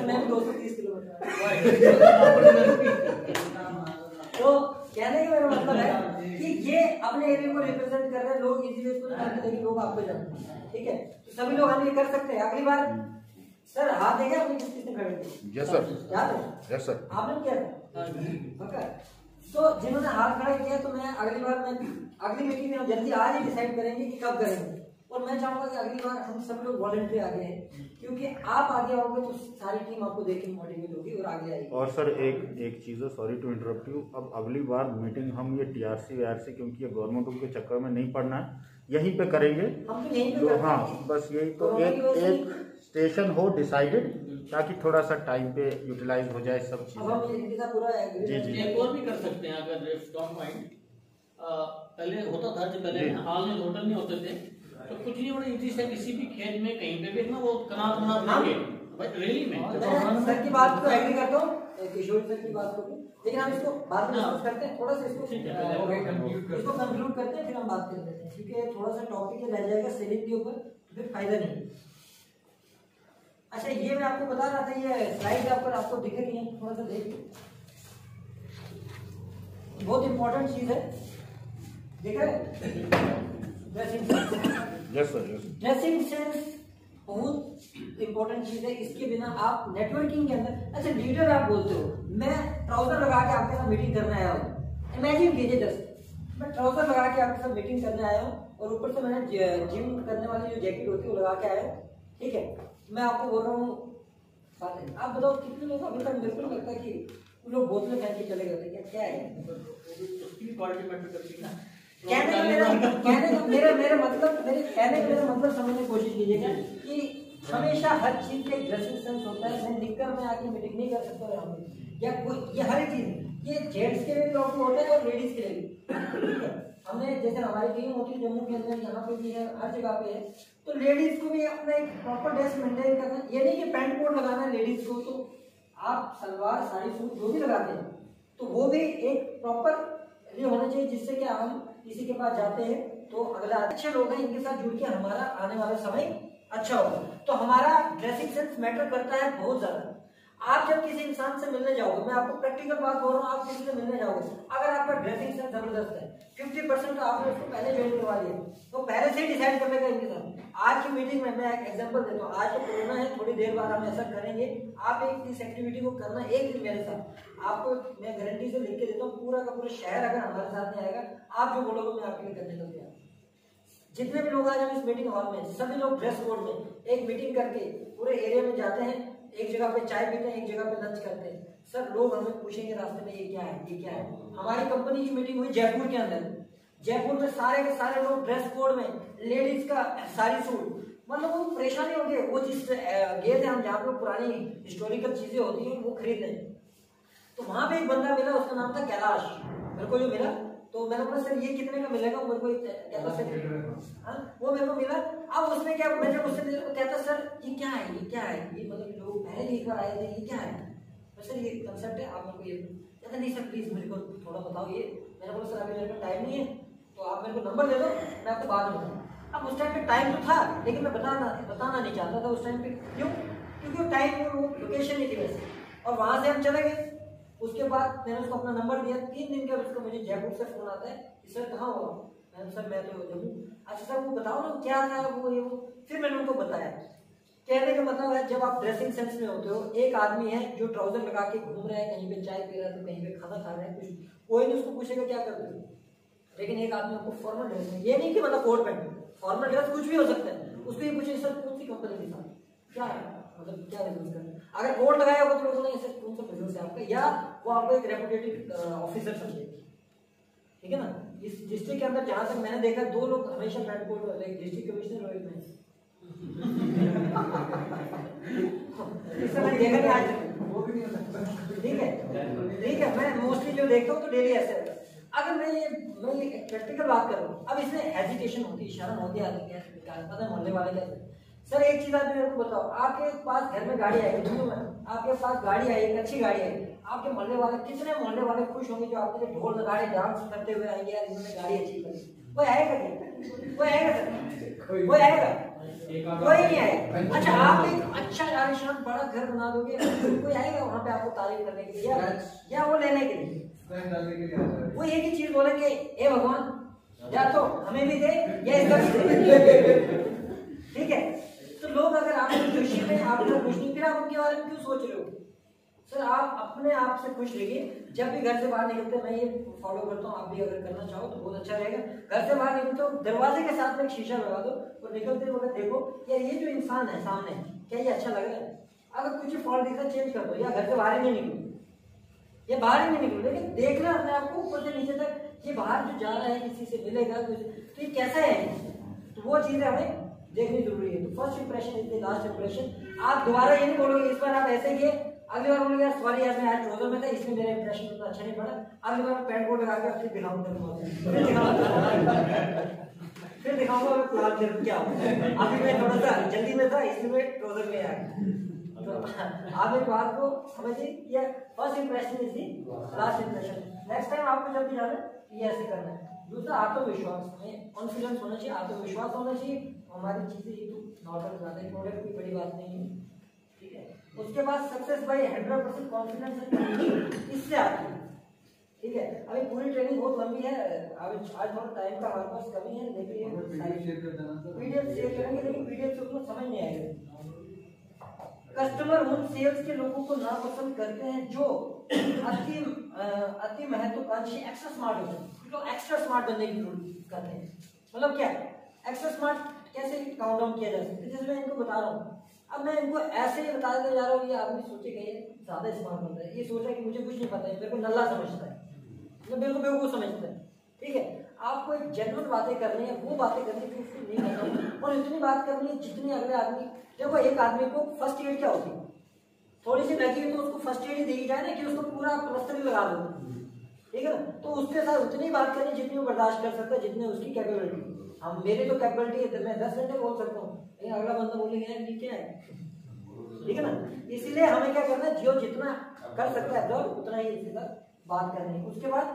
मैं 230 किलोमीटर। तो कहने का मेरा मतलब है कि ये अपने एरिया को रिप्रेजेंट कर रहे हैं लोग, इजी वे को जानते हैं, लेकिन लोग आपको जानते हैं। ठीक है, तो सभी लोग हम ये कर सकते हैं। अगली बार सर हाथ देंगे अपने किसने खड़े थे? यस सर, याद है? Yes sir. आपने किया था? तो जिन्होंने हाथ खड़ा किया, तो मैं अगली बार अगली मीटिंग में हम जल्दी आज ही डिसाइड करेंगे कि कब करेंगे। और मैं चाहूंगा कि अगली बार हम सब लोग वॉलंटरी आगे हैं, क्योंकि आप आगे आओगे तो सारी टीम आपको देख के मोटिवेट होगी और आगे आएगी। और सर एक चीज़ है, सॉरी टू इंटरप्ट यू, अब अगली बार मीटिंग हम ये टीआरसी वीआरसी क्योंकि ये गवर्नमेंट के चक्कर में नहीं पड़ना है, यहीं पे करेंगे हम तो यहीं पे तो हाँ बस यही तो एक स्टेशन हो डिसाइडेड, ताकि थोड़ा सा टाइम पे यूटिलाइज हो जाए सब चीजें। पूरा जी। एक और भी कर सकते हैं अगर डोंट माइंड। पहले होता था, जब पहले हाल में होटल नहीं होते थे, तो कुछ नहीं बड़ा इजी से किसी भी खेत में कहीं पे भी ना वो कनात रैली में सर की बात को एग्री करता हूँ, किशोर सर की बात को भी, लेकिन हम इसको बाद में डिस्कस करते हैं, थोड़ा सा इसको कंक्लूड करते हैं, फिर हम बात कर लेते हैं, क्योंकि थोड़ा सा टॉपिक रह जाएगा सेलिंग के ऊपर, तो फिर फायदा नहीं। अच्छा, ये मैं आपको बता रहा था, ये स्लाइड आपको दिख रही है, थोड़ा सा देखिए, बहुत इंपॉर्टेंट चीज है, देख रहे? ड्रेसिंग सेंस, ड्रेसिंग सेंस बहुत इंपॉर्टेंट चीज है, इसके बिना आप नेटवर्किंग के अंदर। अच्छा, लीडर आप बोलते हो, मैं ट्राउजर लगा के आपके साथ मीटिंग करने आया हूँ, इमेजिन कीजिए जस्ट मैं ट्राउजर लगा के आपके साथ मीटिंग करने आया हूँ और ऊपर से मैंने जिम करने वाली जो जैकेट होती है वो लगा के आया हूँ, ठीक है, मैं आपको बोल रहा हूँ आप बताओ कितने लोग अभी तक मेरे को लगता है कि लोग बोतलें फेंक के चले गए थे, क्या है उसकी भी क्वालिटी मैटर करती है ना। कहने का मेरा मतलब समझने की कोशिश कीजिएगा कि हमेशा हर चीज का ड्रेसिंग सेंस होता है। मैं निककर में आके मीटिंग नहीं कर सकता यहाँ पे, या कोई ये हर चीज, ये जेंट्स के लिए भी प्रॉब्लम होता है और लेडीज के लिए भी। हमने जैसे हमारी टीम होती है जम्मू के अंदर, यहाँ पे भी है, हर जगह पे है, तो लेडीज को भी अपना एक प्रॉपर ड्रेस मेंटेन करना है। ये नहीं कि पैंट कोट लगाना है लेडीज को, तो आप सलवार साड़ी सूट जो भी लगाते हैं तो वो भी एक प्रॉपर ये होना चाहिए, जिससे कि हम किसी के पास जाते हैं तो अगला अच्छे लोग हैं, इनके साथ जुड़ के हमारा आने वाला समय अच्छा होगा। तो हमारा ड्रेसिंग सेंस मैटर करता है बहुत ज्यादा। आप जब किसी इंसान से मिलने जाओगे, मैं आपको प्रैक्टिकल बात बोल रहा हूँ, आप किसी से मिलने जाओगे, अगर आपका ड्रेसिंग सेंस जबरदस्त है, 50% तो आपने उसको पहले ज्वाइन करवा लिया, तो पहले से ही डिसाइड कर लेगा इनके साथ। आज की मीटिंग में मैं एक एग्जांपल देता हूँ, आज तो कोरोना है, थोड़ी देर बाद हम ऐसा करेंगे, आप एक इस एक्टिविटी को करना एक दिन मेरे साथ, आपको मैं गारंटी से लिख के देता हूँ, पूरा का पूरा शहर अगर हमारे साथ नहीं आएगा, आप जो बोलोगे मैं आपके लिए करने को तैयार। जितने भी लोग आज हम इस मीटिंग हॉल में, सभी लोग ड्रेस कोड में एक मीटिंग करके पूरे एरिया में जाते हैं, एक जगह पे चाय पीते हैं, एक जगह पे लंच करते हैं। सर लोग हमें पूछेंगे रास्ते में ये क्या है, ये क्या है। हमारी कंपनी की मीटिंग हुई जयपुर के अंदर, जयपुर में सारे के सारे लोग ड्रेस कोड में, लेडीज का सारी सूट, मतलब वो परेशानी हो गई। वो जिस गए थे हम जहाँ पे पुरानी हिस्टोरिकल चीजें होती हैं वो खरीदने, तो वहां पे एक बंदा मिला, उसका नाम था कैलाश। मेरे को जो मिला तो मैंने बोला सर ये कितने का मिलेगा, मेरे को कहता सर वो मेरे को मिला। अब उसने क्या, मैं जब उससे कहता सर ये क्या है, ये क्या है, ये मतलब लोग पहले एक बार आए थे, ये क्या है। तो सर ये कंसेप्ट है, आप मेरे को ये कहता नहीं सर प्लीज मेरे को थोड़ा बताओ ये। मैंने बोला सर अभी मेरे को टाइम नहीं है, तो आप मेरे को नंबर दे दो, मैं आपको बाद में बताऊँ। अब उस टाइम पे टाइम तो था लेकिन मैं बताना नहीं चाहता था उस टाइम पे। क्यों? क्योंकि वो टाइम वो लोकेशन नहीं थी वैसे। और वहां से हम चले गए। उसके बाद मैंने उसको अपना नंबर दिया। 3 दिन के बाद उसको मुझे जयपुर से फोन आता है कि सर कहाँ हो। मैंने सर मैं तो जम्मू। अच्छा सर वो बताओ ना क्या था वो ये वो। फिर मैंने उनको बताया। कहने का मतलब है जब आप ड्रेसिंग सेंस में होते हो, एक आदमी है जो ट्राउजर लगा के घूम रहा है, कहीं पे चाय पी रहा है तो कहीं पे खाना खा रहा है, कुछ कोई नहीं उसको पूछेगा क्या करते हो। लेकिन एक आदमी आपको फॉर्मल ड्रेस में, ये नहीं कि मतलब कोट पैंट, फॉर्मल ड्रेस कुछ भी हो सकता है, उसको ये पूछे सर कौन सी कंपनी के साथ क्या है, मतलब क्या बिजनेस करना है। अगर कोट लगाया होगा तो लोग बोलेंगे सर कौन सा बिजनेस है आपका, या वो आपको एक रेपुटेटिव ऑफिसर समझेगी। ठीक है ना। इस डिस्ट्रिक्ट के अंदर जहां तक मैंने देखा 2 लोग हमेशा पैंट कोट वाले, एक डिस्ट्रिक्ट कमिश्नर और एक मैं। इस समय देखा नहीं आज तक, वो भी नहीं होता। ठीक है मैं मोस्टली जो देखता हूँ तो डेली ऐसे होता है। अगर मैं ये प्रैक्टिकल बात कर रहा हूँ, अब इसमें हेजिटेशन होती है, शर्म होती है आदमी क्या पता है मोहल्ले वाले कैसे। सर एक चीज आदमी मेरे को बताओ, आपके पास घर में गाड़ी आई, आपके पास गाड़ी आई, एक अच्छी गाड़ी आई, आपके मोहल्ले वाले, कितने मोहल्ले वाले खुश होंगे जो आपके लिए ढोल नगाड़े डांस करते हुए आएंगे, यार इन्होंने गाड़ी अच्छी करी। कोई आएगा क्या? कोई आएगा सर? कोई आएगा? कोई नहीं आएगा। अच्छा आप एक अच्छा आलिशान बड़ा घर बना दोगे, कोई आएगा वहाँ पे आपको तारीफ करने के लिए या वो लेने के लिए? वो एक ही चीज बोलेंगे, हे भगवान या तो हमें भी दे या इसका भी दे। ठीक है। तो लोग अगर आपकी खुशी में आपको खुश नहीं, फिर आप उनके बारे में क्यों सोच रहे हो? सर आप अपने आप से खुश रहिए। जब भी घर से बाहर निकलते हैं, मैं ये फॉलो करता हूँ, आप भी अगर करना चाहो तो बहुत अच्छा रहेगा। घर से बाहर निकलते हो दरवाजे के साथ में एक शीशा लगा दो और निकलते वक्त देखो यार ये जो इंसान है सामने, क्या ये अच्छा लग रहा है? अगर कुछ फॉल्ट दिख रहा है चेंज कर दो, या घर से बाहर ही नहीं निकलो, ये बाहर ही नहीं निकलो। लेकिन देखना अपने आपको ऊपर से नीचे तक, ये बाहर जो जा रहा है किसी से मिलेगा तो ये कैसा है, तो वो चीजें हमें देखनी जरूरी है। तो first impression is the last impression. आप दोबारा ये नहीं बोलोगे इस बार आप ऐसे किए, अगली बार बोलोगे यार सॉरी यार मैं आज ट्राउजर में था इसलिए मेरा इंप्रेशन उतना अच्छा नहीं पड़ा, अगली बार पैंट कोट लगा के फिर दिखाऊंगा मैं प्लान कर क्या हो। अभी मैं थोड़ा सा जल्दी में था इसलिए मैं ट्राउजर में आ गया। तो आप एक बात को समझिए कि first impression is the last impression. Next time आपको जब भी जाना है ये ऐसे करना है। दूसरा आत्मविश्वास, हमें कॉन्फिडेंस होना चाहिए, आत्मविश्वास होना चाहिए। हमारी चीजें ये तो नॉर्मल बात है, प्रोडक्ट कोई बड़ी बात नहीं है। ठीक है। उसके बाद सक्सेस बाय 100% कॉन्फिडेंस इससे आती है। ठीक है। अभी पूरी ट्रेनिंग बहुत लंबी है, आज थोड़ा टाइम का हमारे पास कमी है, लेकिन पीडीएफ शेयर करेंगे, लेकिन पीडीएफ से उनको समझ नहीं आएगा। कस्टमर उन सेल्स के लोगों को नापसंद करते हैं जो अति महत्वाकांक्षी एक्स्ट्रा स्मार्ट होते हैं। तो एक्स्ट्रा स्मार्ट बनने की जरूरत करते हैं। मतलब क्या एक्स्ट्रा स्मार्ट कैसे काउंट डाउन किया जा सकता है, जैसे मैं इनको बता रहा हूँ। अब मैं इनको ऐसे ही बताते जा रहा हूँ, ये आदमी सोचेगा ये ज्यादा स्मार्ट होता है, ये सोच रहा है कि मुझे कुछ नहीं पता है, मेरे को नल्ला समझता है, मेरे को बेवकूफ समझता है। ठीक है। आपको एक जेन्युइन बातें करनी है, वो बातें करनी है उसको नहीं करना, और इतनी बात करनी है जितनी अगले आदमी। देखो एक आदमी को फर्स्ट एड क्या होती है, थोड़ी सी लगी है तो उसको फर्स्ट एड ही दी जाए ना कि उसको पूरा प्लास्टर ही लगा दो। ठीक है ना। तो उसके साथ उतनी बात करनी जितनी वो बर्दाश्त कर सकता है, जितनी उसकी कैपेबिलिटी। हम मेरी तो कैपेबिलिटी है, मैं 10 घंटे बोल सकता हूँ, लेकिन अगला बंदा बोलेगा यार ये क्या है। ठीक है ना। इसीलिए हमें क्या करना है, जो जितना कर सकता है एब्जॉर्ब उतना ही इसके साथ बात करनी है। उसके बाद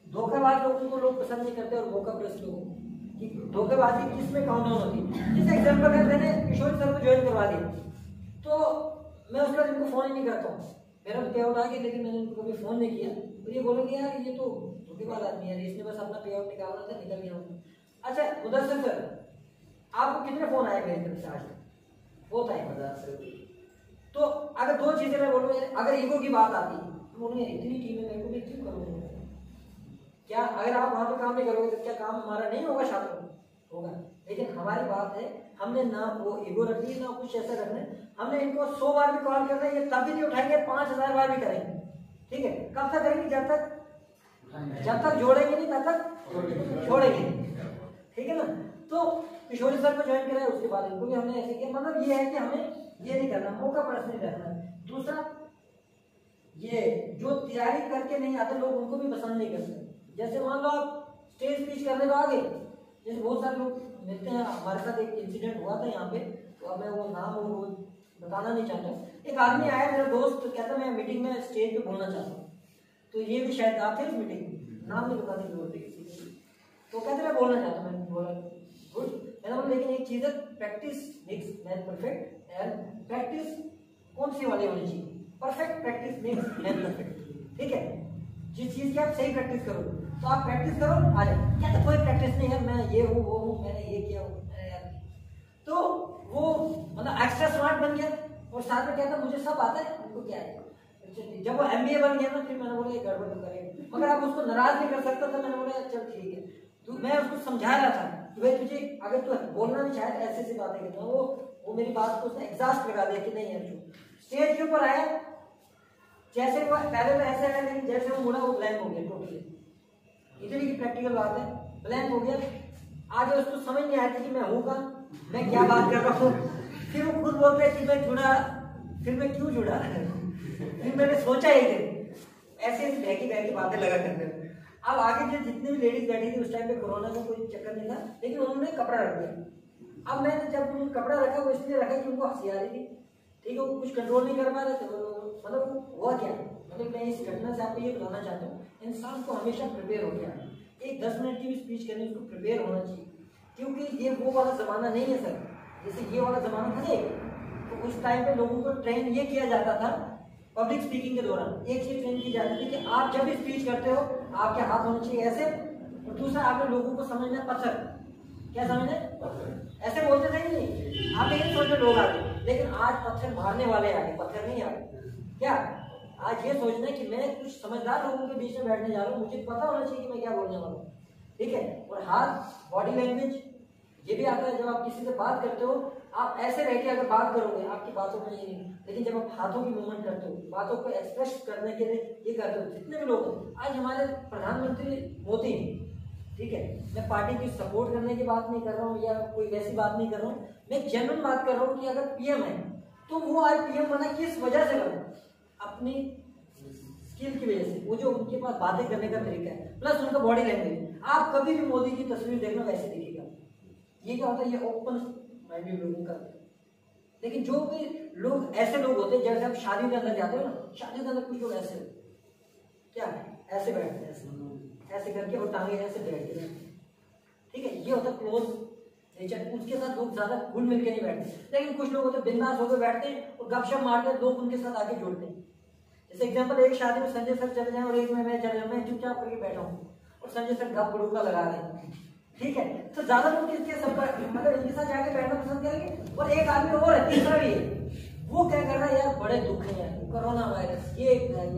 धोखेबाज लोगों को लोग पसंद नहीं करते, और धोखाग्रस्त लोगों की धोखेबाजी किसमें काउंट डाउन होती है। जैसे एग्जाम्पल है, मैंने किशोर सर को ज्वाइन करवा दिया, तो मैं उसके बाद इनको फोन ही नहीं करता हूँ। मेरा तो पे आउट आ गया, लेकिन मैंने उनको कभी फोन नहीं किया। तो ये बोलेंगे यार ये तो धोखेबाज आदमी है, इसने बस अपना पे आउट निकालना था, निकल गया। अच्छा मुदस्सिर सर, आपको कितने फोन आए मेरी तरफ से आज तक? बहुत आए। तो अगर 2 चीजें मैं बोलूँ, अगर ईगो की बात आती है तो बोलूँगा इतनी टीम है, मेरे को भी क्यों करूँगा? क्या अगर आप वहां पे काम नहीं करोगे तो क्या काम हमारा नहीं होगा छात्रों? होगा। लेकिन हमारी बात है, हमने ना वो ईगो रखनी है ना कुछ ऐसा करना है। हमने इनको 100 बार भी कॉल करना है, ये तब भी नहीं उठाएंगे, 5000 बार भी करेंगे, ठीक है। कब तक करेंगे? जब तक जोड़ेंगे नहीं तब तक छोड़ेंगे, ठीक है ना। तो किशोरी सर को ज्वाइन कराया, उसके बाद इनको भी हमने ऐसे किया। मतलब ये है कि हमें ये नहीं करना, मौका परस्त नहीं रखना। दूसरा, ये जो तैयारी करके नहीं आते लोग, उनको भी पसंद नहीं करते। जैसे मान लो आप स्टेज स्पीच करने तो आगे, जैसे बहुत सारे लोग मिलते हैं, हमारे साथ एक इंसिडेंट हुआ था यहाँ पे, तो अब मैं वो नाम और वो बताना नहीं चाहता। एक आदमी आया, मेरा दोस्त, तो कहता मैं मीटिंग में स्टेज पे बोलना चाहता हूँ। तो ये भी शायद आप थे उस मीटिंग में, नाम नहीं बताने की जरूरत है किसी को। तो कहते मैं बोलना चाहता हूँ। मैंने बोला गुड, मैंने बोला लेकिन एक चीज़ है, practice makes man perfect, and practice कौन सी वाली होनी चाहिए? Perfect practice makes man perfect, ठीक है। जिस चीज़ की आप सही प्रैक्टिस करो, तो आप प्रैक्टिस करो, आ जाए। क्या तो कोई प्रैक्टिस नहीं है, मैं ये हूँ वो हूँ, मैंने ये किया हूँ, मैंने यार, तो वो मतलब एक्स्ट्रा स्मार्ट बन गया। और साथ में कहता मुझे सब आता है, उनको क्या है। जब वो MBA बन गया ना, फिर मैंने बोला ये गड़बड़ तो करेगा, मगर आप उसको नाराज नहीं कर सकता था। मैंने बोला चल ठीक है, तो मैं उसको समझा रहा था कि भाई तुझे अगर तू बोलना नहीं चाहे ऐसे ऐसी बातें करता, वो मेरी बात को उसने एग्जॉस्ट लगा दिया कि नहीं यार। स्टेज के ऊपर आया, जैसे वो पहले तो ऐसे आया, लेकिन जैसे वो मुड़ा वो ब्लैंक हो गया टोटली। इतनी की प्रैक्टिकल बात है, ब्लैंक हो गया। आगे उसको समझ नहीं आया कि मैं हूँ कहाँ, मैं क्या बात कर रहा हूँ। फिर वो खुद बोलते हैं कि मैं जुड़ा, फिर मैं क्यों जुड़ा, फिर मैंने सोचा ही ऐसे बहकी बातें लगा करने। अब आगे जो जितनी भी लेडीज बैठी थी उस टाइम पे, कोरोना का कोई चक्कर नहीं था, लेकिन उन्होंने कपड़ा रख दिया। अब मैंने जब उन्होंने कपड़ा रखा, वो इसलिए रखा कि उनको हंसी आ रही थी, ठीक है, वो कुछ कंट्रोल नहीं कर पा रहे थे। मतलब हुआ क्या, मतलब मैं इस घटना से आपको ये बताना चाहता हूँ, इंसान को हमेशा प्रिपेयर हो गया। एक 10 मिनट की भी स्पीच करनी, उसको प्रिपेयर होना चाहिए, क्योंकि ये वो वाला ज़माना नहीं है सर। जैसे ये वाला ज़माना था तो उस टाइम पे लोगों को ट्रेन ये किया जाता था, पब्लिक स्पीकिंग के दौरान एक चीज ट्रेन की जाती थी कि आप जब भी स्पीच करते हो आपके हाथ होने चाहिए ऐसे, और दूसरा आपने लोगों को समझना पत्थर, क्या समझना ऐसे बोलते थे नहीं, आप ये सोचते लोग आगे, लेकिन आज पत्थर मारने वाले आगे, पत्थर नहीं आगे। क्या आज ये सोचना है कि मैं कुछ समझदार लोगों के बीच में बैठने जा रहा हूँ, मुझे पता होना चाहिए कि मैं क्या बोलने वाला हूँ, ठीक है। और हाथ, बॉडी लैंग्वेज ये भी आता है। जब आप किसी से बात करते हो, आप ऐसे रह के अगर बात करोगे आपकी बातों में ये नहीं, लेकिन जब आप हाथों की मूवमेंट करते हो, बातों को एक्सप्रेस करने के लिए ये करते हो। जितने भी लोग हैं, आज हमारे प्रधानमंत्री मोदी हैं, ठीक है, मैं पार्टी की सपोर्ट करने की बात नहीं कर रहा हूँ या कोई वैसी बात नहीं कर रहा हूँ, मैं जेन्युइन बात कर रहा हूँ कि अगर PM है तो वो आज PM बना किस वजह से बना? अपनी स्किल की वजह से, वो जो उनके पास बातें करने का तरीका है, प्लस उनका बॉडी लैंग्वेज। आप कभी भी मोदी की तस्वीर देखना वैसे दिखेगा। ये क्या होता है, ये ओपन माइंडेड लोगों का। लेकिन जो भी लोग ऐसे लोग होते हैं, जैसे आप शादी के अंदर जाते हो ना, शादी के अंदर कुछ लोग ऐसे क्या ऐसे बैठते हैं, ऐसे करके और टांगे ऐसे बैठ के, ठीक है, ये होता है क्लोज नेचर। उसके साथ लोग ज्यादा घुल मिल के नहीं बैठते। लेकिन कुछ लोग होते बिंदास होकर बैठते हैं और गपशप मारते हैं, लोग उनके साथ आगे जुड़ते हैं। जैसे एग्जाम्पल, एक शादी में संजय सर चले जाए और एक में मैं चले जाऊँ, मैं चुपचाप करके बैठा हूँ और संजय सर गप गुड़ूका लगा रहे हैं, ठीक है, तो ज्यादा लोग इसके संपर्क मतलब इनके साथ जाके बैठना पसंद करेंगे। और एक आदमी और है, तीसरा भी है, वो क्या कर रहा है, यार बड़े दुख है यार, कोरोना वायरस, ये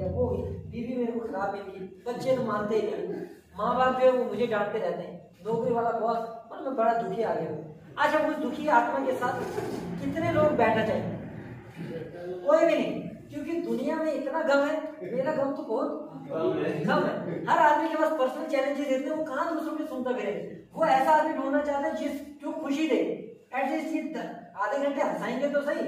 वो, बीवी मेरे को खराब मिली, बच्चे तो मानते ही नहीं, माँ बाप जो है वो मुझे डांटते रहते हैं, नौकरी वाला बॉस, और मैं बड़ा दुखी आ गया। अच्छा, उस दुखी आत्मा के साथ कितने लोग बैठना चाहिए? कोई भी नहीं, क्योंकि दुनिया में इतना गम है, मेरा गम तो बहुत कम है। हर आदमी के पास पर्सनल चैलेंजेस रहते हैं, वो कहाँ दूसरों की सुनता फिरे। वो ऐसा आदमी ढूंढना चाहता है जो खुशी दे, एटलीस्ट आधे घंटे हंसाएंगे तो सही,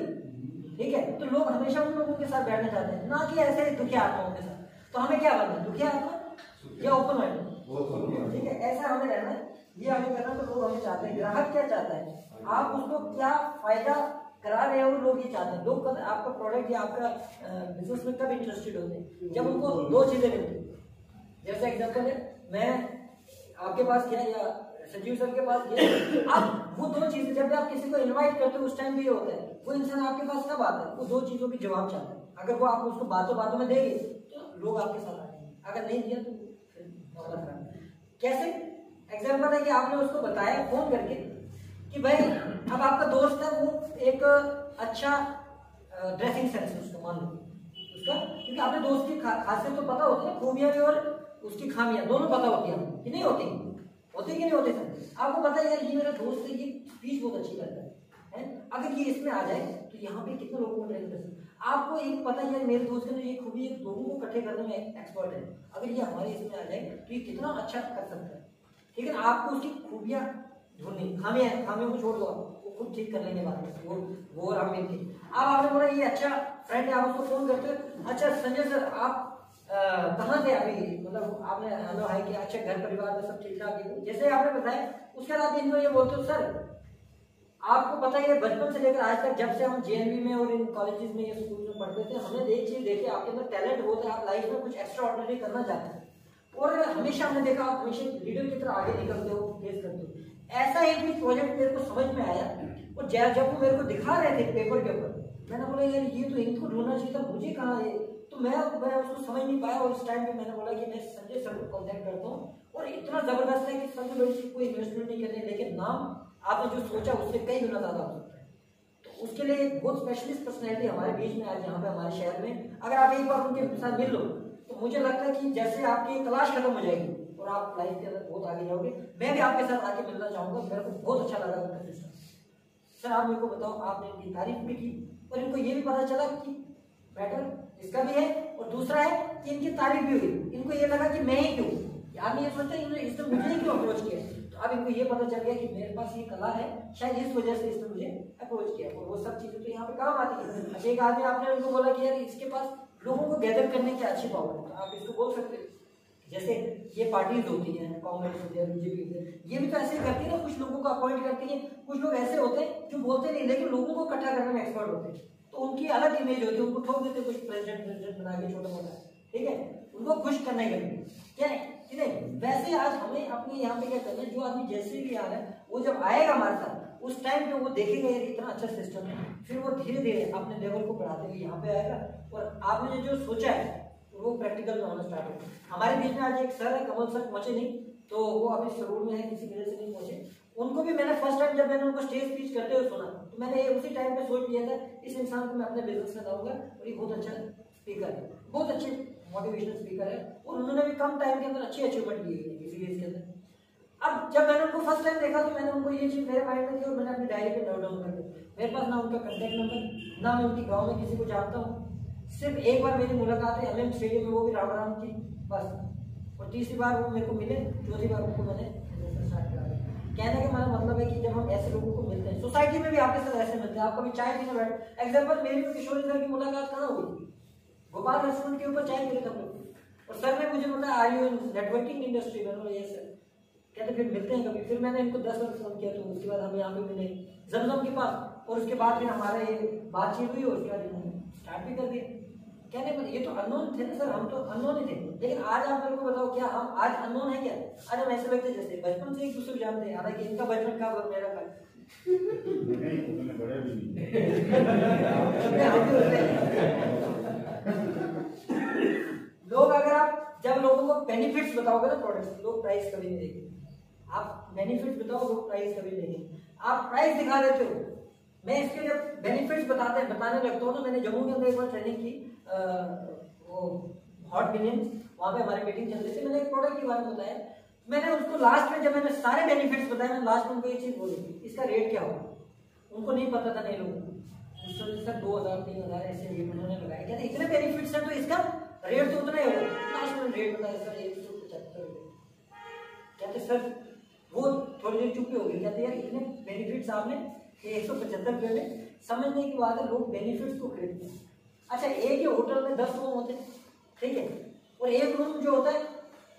ठीक है। तो लोग हमेशा उन लोगों के साथ बैठना चाहते हैं, ना कि ऐसे दुखी आत्माओं के साथ। तो हमें क्या बनना है, दुखी आत्मा या ओपन माइंड, ठीक है, ऐसा हमें रहना है, ये हमें करना। तो लोग हमें चाहते हैं, ग्राहक क्या चाहता है, आप उसको क्या फायदा करा रहे हो, लोग ये चाहते हैं। लोग आपका प्रोडक्ट या आपका बिजनेस में कब इंटरेस्टेड होते हैं, जब उनको दो चीजें मिलती हैं। जैसे एग्जांपल है, मैं आपके पास गया या संजीव सर के पास गया, अब वो दो चीजें, जब भी आप किसी को इनवाइट करते हो उस टाइम भी ये होता है, वो इंसान आपके पास कब आता है, वो दो चीजों की जवाब चाहता है। अगर वो आप उसको बातों बातों में देंगे तो लोग आपके साथ आ जाएंगे, अगर नहीं दिया तो कैसे। एग्जाम्पल है कि आपने उसको बताया फोन करके कि भाई अब आपका दोस्त है, वो एक अच्छा ड्रेसिंग सेंस है उसको, मान लो उसका, क्योंकि आपने दोस्त की खासियत तो पता होती है, खूबियां भी और उसकी खामियां दोनों पता होती है कि नहीं होती, होते कि नहीं होते सर? आपको पता है यार ये मेरा दोस्त है, ये स्पीच बहुत अच्छी करता है, अगर ये इसमें आ जाए तो यहाँ पे कितने लोगों को ट्रेन कर सकते हैं। आपको एक पता है यार मेरे दोस्त ने ये खूबी है, लोगों को इकट्ठे करने में एक्सपर्ट है, अगर ये हमारे इसमें आ जाए तो ये कितना अच्छा कर सकता है। ठीक है ना, आपको उसकी खूबियाँ ढूंढनी, खामियों को छोड़ दो, आप वो खुद ठीक कर लेंगे बाद में, वो और हम मिलके। अब आपने बोला ये अच्छा फ्रेंड है, आप उसको फोन करते हो, अच्छा संजय सर आप कहाँ थे अभी, मतलब आपने हेलो हाय किया, अच्छा घर परिवार में सब ठीक ठाक है, जैसे आपने बताया उसके बाद इनको ये बोलते हो सर आपको पता है बचपन से लेकर आज तक जब से हम जेएनवी में और इन कॉलेजेस में या स्कूल में पढ़ते थे, हमने एक चीज देखी आपके अंदर टैलेंट बहुत है, आप लाइफ में कुछ एक्स्ट्रा ऑर्डिनरी करना चाहते हैं और हमेशा हमने देखा आप हमेशा लीडर की तरह आगे निकलते हो, फेस करते हो। ऐसा एक भी प्रोजेक्ट मेरे को समझ में आया और जब वो मेरे को दिखा रहे थे पेपर के ऊपर, मैंने बोला यार ये तो इनको ढूंढना चाहिए था, मुझे कहाँ है, तो मैं उसको समझ नहीं पाया और इस टाइम पे मैंने बोला कि मैं संजय सर को कॉन्टेक्ट करता हूँ और इतना जबरदस्त है कि सबसे बड़ी चीज कोई इन्वेस्टमेंट नहीं करनी, लेकिन नाम आपने जो सोचा उससे कई गुना ज्यादा हो सकता है। तो उसके लिए बहुत स्पेशलिस्ट पर्सनैलिटी हमारे बीच में आज यहाँ पे हमारे शहर में, अगर आप एक बार उनके साथ मिल लो तो मुझे लगता है कि जैसे आपकी तलाश खत्म हो जाएगी और आप लाइफ के अंदर बहुत आगे जाओगे। मैं भी आपके साथ आके मिलना चाहूंगा, मेरे को बहुत अच्छा लगा उनका सिस्टम। सर आप मेरे को बताओ, आपने इनकी तारीफ भी की और इनको ये भी पता चला कि मैटर इसका भी है और दूसरा है कि इनकी तारीफ भी हुई, इनको ये लगा कि मैं ही क्यों, यार ये सोचते हैं इसने मुझे ही क्यों अप्रोच किया, तो अब इनको ये पता चल गया कि मेरे पास ये कला है, शायद इस वजह से इसने मुझे अप्रोच किया और वो सब चीजें तो यहाँ पे काम आती है। अच्छा एक आदमी आपने उनको बोला कि यार इसके पास लोगों को गैदर करने की अच्छी पावर है, तो आप इसको बोल सकते हैं जैसे ये पार्टीज होती हैं, कांग्रेस होती है, बीजेपी होती है, ये भी तो ऐसे ही करती है ना, कुछ लोगों को अपॉइंट करती है, कुछ लोग ऐसे होते हैं जो बोलते नहीं लेकिन लोगों को इकट्ठा करने में एक्सपर्ट होते हैं, तो उनकी अलग इमेज होती है, उनको ठोक देते कुछ प्रेसिडेंट बना के छोटा मोटा, ठीक है, उनको खुश करने के लिए क्या है कि नहीं। वैसे आज हमें अपने यहाँ पे क्या करना है, जो आदमी जैसे भी आ रहा है वो जब आएगा हमारे साथ उस टाइम पे वो देखेगा यार इतना अच्छा सिस्टम है, फिर वो धीरे धीरे अपने लेवल को बढ़ाते हुए यहाँ पे आएगा और आपने जो सोचा है वो प्रैक्टिकल में होना स्टार्ट होगा। हमारे बीच में आज एक सर है, कमल सर पहुंचे नहीं, तो वो अभी सरूर में है, किसी वजह से नहीं पहुंचे। उनको भी मैंने फर्स्ट टाइम जब मैंने उनको स्टेज स्पीच करते हुए सुना तो मैंने उसी टाइम पे सोच लिया था इस इंसान को मैं अपने बिजनेस में लाऊंगा और ये बहुत अच्छा स्पीकर है, बहुत अच्छे मोटिवेशनल स्पीकर है और उन्होंने भी कम टाइम के अंदर अच्छी अचीवमेंट की है किसी के अंदर। अब जब मैंने उनको फर्स्ट टाइम देखा तो मैंने उनको ये चीज मेरे माइंड में थी और मैंने अपनी डायरी पे नोट डाउन कर दिया। मेरे पास ना उनका कांटेक्ट नंबर, ना मैं उनकी गांव में किसी को जानता हूँ, सिर्फ एक बार मेरी मुलाकात है एमएम स्टेडियम में, वो भी राम की बस, और तीसरी बार वो मेरे को मिले, चौथी बार उनको मैंने स्टार्ट करा दिया। कहने का मेरा मतलब है कि जब हम ऐसे लोगों को मिलते हैं, सोसाइटी में भी आपके साथ ऐसे मिलते हैं, आप कभी चाय पीने बैठे, एग्जाम्पल मेरी और किशोरी सर की मुलाकात कहाँ हुई, गोपाल रेस्टोरेंट के ऊपर चाय पी रहे थे हम लोग और सर ने मुझे बताया are you in networking industry में, ये सर कहते फिर मिलते हैं कभी। फिर मैंने इनको 10 बार फोन किया तो उसके बाद हम यहाँ पे मिले जमजम के पास और उसके बाद फिर हमारा ये बातचीत हुई और उसके बाद इन्होंने स्टार्ट भी कर दिया। कहने पर ये तो अननोन थे ना सर, हम तो अननोन ही थे, लेकिन आज आप मेरे को बताओ क्या हम आज अननोन है क्या? आज हम ऐसे लगते जैसे बचपन से एक दूसरे को जानते हैं, हालांकि इनका बचपन का और मेरा का लोग अगर आप जब लोगों को बेनिफिट्स बताओगे ना प्रोडक्ट्स, लोग प्राइस कभी नहीं देंगे। आप बेनिफिट्स बताओ, लोग प्राइस कभी नहीं देंगे। आप प्राइस दिखा देते हो, मैं इसके जब बेनिफिट्स बताने लगता हूँ ना, मैंने जम्मू के अंदर एक बार ट्रेनिंग की, वो हॉट मिलियंस, वहाँ पे हमारी मीटिंग चल रही थी, मैंने एक प्रोडक्ट के बारे में बताया, मैंने उसको लास्ट में जब मैंने सारे बेनिफिट्स बताए, मैंने लास्ट में उनको ये चीज़ बोली इसका रेट क्या होगा, उनको नहीं पता था, नहीं लोगों सर 2000-3000 ऐसे रेट उन्होंने लगाया, कहते इतने बेनिफिट्स हैं तो इसका रेट तो उतना ही होगा। लास्ट में रेट बताया सर 175 रुपये। कहते सर वो थोड़ी देर चुप हो गई, कहते यार इतने बेनिफिट्स आपने 175 रुपये में, समझने की बात है लोग बेनिफिट्स को खरीदते हैं। अच्छा एक ही होटल में 10 रूम होते हैं, ठीक है, और एक रूम जो होता है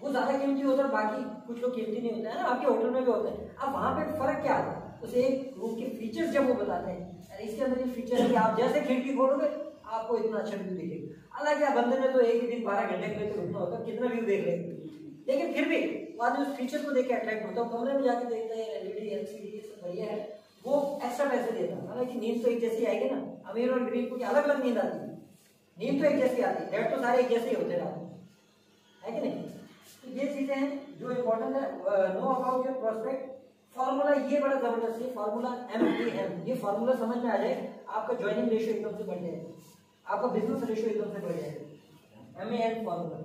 वो ज़्यादा कीमती होता है, बाकी कुछ लोग कीमती नहीं होते हैं ना, आपके होटल में भी होते हैं। अब वहाँ पे फर्क क्या आता है, उस एक रूम के फीचर्स जब वो बताते हैं, इसके अंदर ये फीचर है कि आप जैसे खिड़की खोलोगे आपको इतना अच्छा व्यू दिखेगा। हालांकि आप बंदे में तो एक ही दिन 12 घंटे के लिए तो रुकना होता है, कितना व्यू देख लेंगे, लेकिन फिर भी बाद में उस फीचर को देख के अट्रैक्ट होता है, कमरे में जाके देखता है एलईडी एलसीडी ये सब बढ़िया है, वो एक्स्ट्रा पैसे देता है। हालांकि नींद तो एक जैसी आएगी ना, अमीर और गरीब को अलग अलग नींद आती है, नींद तो एक जैसी आती है, रेट तो सारे एक जैसे ही होते रात में, है कि नहीं। तो ये चीजें हैं जो इम्पोर्टेंट है। Know about your prospect formula, ये बड़ा जबरदस्त है फार्मूला, MAM, ये फार्मूला समझ में आ जाए आपका ज्वाइनिंग रेशियो एकदम से बढ़ जाएगा, आपका बिजनेस रेशियो एकदम से बढ़ जाएगा। MAM फार्मूला,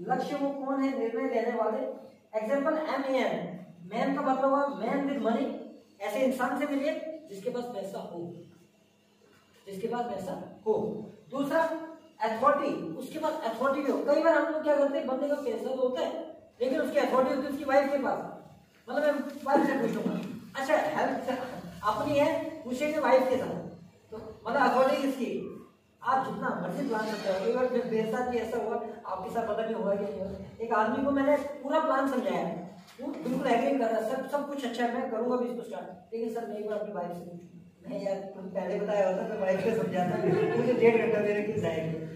लक्ष्य वो कौन है, निर्णय लेने वाले। एग्जाम्पल MAM, मैन का मतलब हुआ मैन विद मनी, ऐसे इंसान से मिलिए जिसके पास पैसा हो, जिसके पास पैसा हो। दूसरा अथॉरिटी, उसके पास अथॉरिटी भी हो। कई बार हम लोग क्या करते हैं, बंदे का पैसा तो होता है लेकिन उसकी अथॉरिटी होती है उसकी वाइफ के पास। मतलब मैं वाइफ से पूछूंगा, अच्छा हेल्प अपनी है, पूछेंगे वाइफ के साथ, तो मतलब अथॉरिटी किसकी? आप जितना मर्जी प्लान करते हो। कई बार मेरे साथ भी ऐसा हुआ, आपके साथ पता नहीं हुआ कि नहीं हुआ। एक आदमी को मैंने पूरा प्लान समझाया, वो बिल्कुल एग्री कर रहा है, सब कुछ अच्छा है, मैं करूंगा भी इसको स्टार्ट, लेकिन सर मैं एक बार अपनी वाइफ से पूछूं। नहीं यार तुम पहले बताया होता तो वाइफ को समझाता, मुझे 1.5 घंटा मेरे क्यों जाएगी?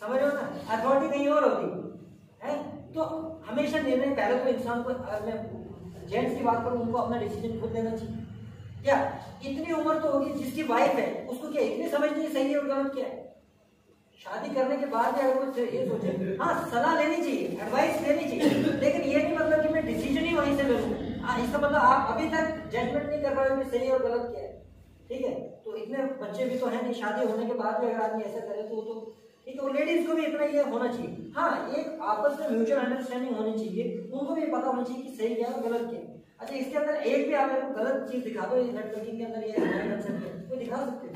समझ रहे हो ना, अथॉरिटी कहीं और होती है। तो हमेशा निर्णय पहले तो इंसान को, अगर मैं जेंट्स की बात करूं, उनको अपना डिसीजन खुद लेना चाहिए। क्या इतनी उम्र तो होगी, जिसकी वाइफ है उसको क्या इतनी समझ नहीं सही है और गलत क्या है? शादी करने के बाद भी अगर वो ये सोचे, हाँ सलाह लेनी चाहिए, एडवाइस लेनी चाहिए, लेकिन ये नहीं मतलब कि मैं डिसीजन ही वहीं से ले लूं। इसका मतलब आप अभी तक जजमेंट नहीं कर रहे हो कि सही और गलत क्या है। ठीक है, तो इतने बच्चे भी तो है नहीं, शादी होने के बाद भी अगर आदमी ऐसा करे तो ठीक है। और लेडीज को भी इतना ये होना चाहिए, हाँ एक आपस में म्यूचुअल अंडरस्टैंडिंग होनी चाहिए, उनको भी पता होना चाहिए कि सही क्या है और गलत क्या है। अच्छा इसके अंदर एक भी आप मेरे को गलत चीज दिखा दो नेटवर्किंग के अंदर, ये कोई दिखा सकते हैं?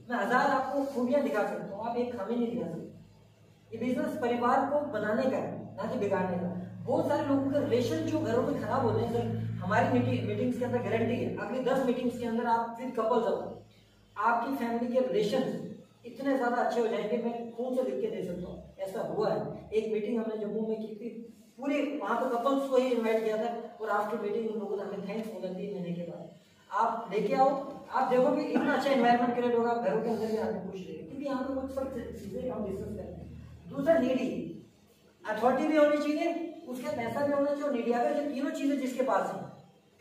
मैं 1000 आपको खूबियां दिखा सकता हूँ, आप एक खामी नहीं दिखा सकते। ये बिजनेस परिवार को बनाने का है, ना कि बिगाड़ने का। बहुत सारे लोगों के रिलेशन जो घरों में खराब होते हैं, सर हमारी मीटिंग्स के अंदर गारंटी है, अगली 10 मीटिंग्स के अंदर आप फिर कपल्स हो, आपकी फैमिली के रिलेशन इतने ज्यादा अच्छे हो जाएंगे, मैं खून से लिख के दे सकता हूँ। ऐसा हुआ है, एक मीटिंग हमने जम्मू में की थी, पूरे वहां पर कपल्स को ही इन्वाइट किया था, और आफ्टर मीटिंग उन लोगों ने हमें थैंक्स बोला 3 महीने के बाद। आप लेके आओ, आप देखो कि इतना अच्छा एनवायरनमेंट क्रिएट होगा, घरों के अंदर भी आके खुश रहेंगे, क्योंकि यहाँ पे कुछ सब चीजें हम डिस्कस करते हैं। दूसरा नीडी, अथॉरिटी भी होनी चाहिए, उसका पैसा भी होना चाहिए और नीडी। अगर ये तीनों चीजें जिसके पास है,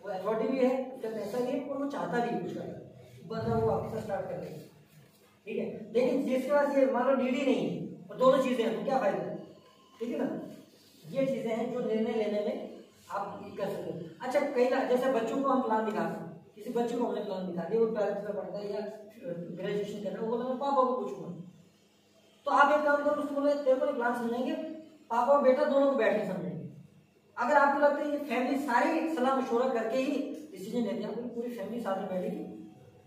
वो अथॉरिटी भी है, उसका पैसा भी है और वो चाहता भी कुछ करना, बंदा वो आपके स्टार्ट कर देगा। ठीक है, लेकिन जिसके पास ये मान लो नीडी नहीं है और दोनों चीजें हैं, तो क्या फायदा? ठीक है ना, ये चीजें हैं जो निर्णय लेने में आप कर सकते हो। अच्छा कई जैसे बच्चों को हम प्लान दिखाते हैं, किसी बच्चे को हमने प्लान दिखा दिया, वो 12th में पढ़ता है या ग्रेजुएशन कर रहा है, वो बोला मैं पापा को पूछूंगा, तो आप एक काम करो, उसको बोले तेरे को प्लान समझाएंगे, पापा और बेटा दोनों को बैठ के समझेंगे। अगर आपको लगता है ये फैमिली सारी सलाह मशवरा करके ही डिसीजन लेते हैं, पूरी फैमिली साथ में बैठेगी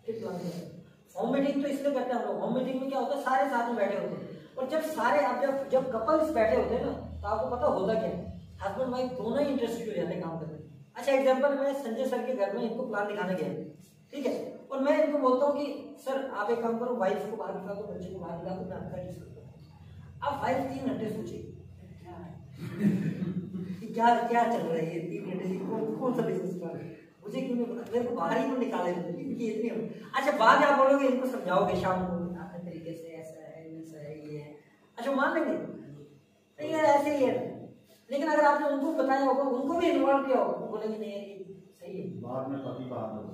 फिर प्लान करेंगे। होम मीटिंग तो इसलिए करते हैं हम लोग, होम मीटिंग में क्या होता है, सारे साथ में बैठे होते हैं, और जब सारे आप जब कपल्स बैठे होते हैं ना, तो आपको पता होता क्या है, हस्बैंड वाइफ दोनों ही इंटरेस्टेड हो जाते हैं काम करने में। अच्छा एग्जांपल, मैं संजय सर के घर में इनको प्लान दिखाने गया, ठीक है, और मैं इनको बोलता हूँ कि सर आप एक काम करो, वाइफ को बाहर दिखा दो, बच्चे को बाहर दिखा दो, मैं आपका डिस्कस करता हूँ। अब वाइफ 3 घंटे सोची क्या क्या चल रहा है, ये 3 घंटे कौन सा बिजनेस प्लान है, मुझे क्यों नहीं पता, मेरे को बाहर ही क्यों निकाले, क्योंकि इतनी। अच्छा बाद में आप बोलोगे, इनको समझाओगे शाम को अपने तरीके से, ऐसा है वैसा है ये है, अच्छा मान लेंगे नहीं यार ऐसे ही है, लेकिन अगर आपने उनको बताया होगा, उनको भी इन्वॉल्व किया होगा, वो बोलेंगे नहीं यार ये सही है, बाद में पति बाहर होगा।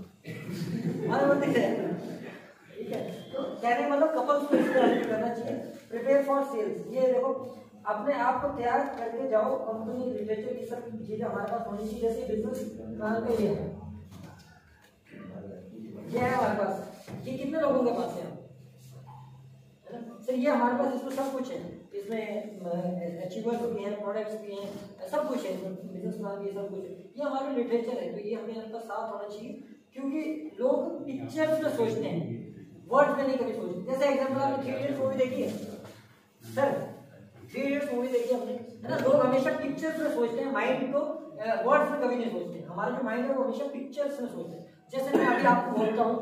ठीक है, तो कहने का मतलब कपल्स को इस तरह करना चाहिए। प्रिपेयर फॉर सेल्स, ये देखो अपने आप को तैयार करके जाओ, कंपनी रिलेटेड की सब चीजें हमारे पास होनी चाहिए। जैसे बिजनेस प्लान पे ये है हमारे पास, ये कितने लोगों के पास है ना सर, ये हमारे पास इसमें सब कुछ है, इसमें अचीवर्स भी हैं, प्रोडक्ट्स भी हैं, सब कुछ है, बिजनेस प्लान भी सब कुछ है, ये हमारा लिटरेचर है, तो ये हमें यहाँ पर साथ होना चाहिए, क्योंकि लोग पिक्चर्स में सोचते हैं, वर्ड्स में नहीं कभी सोचते। जैसे एग्जाम्पल आपने 3 इडियट्स मूवी देखी है सर, 3 इडियट्स मूवी देखी हमने, है ना, लोग हमेशा पिक्चर्स में सोचते हैं, माइंड को वर्ड्स में कभी नहीं सोचते। हमारा जो माइंड है वो हमेशा पिक्चर्स में सोचते हैं। जैसे मैं अभी आपको बोलता हूँ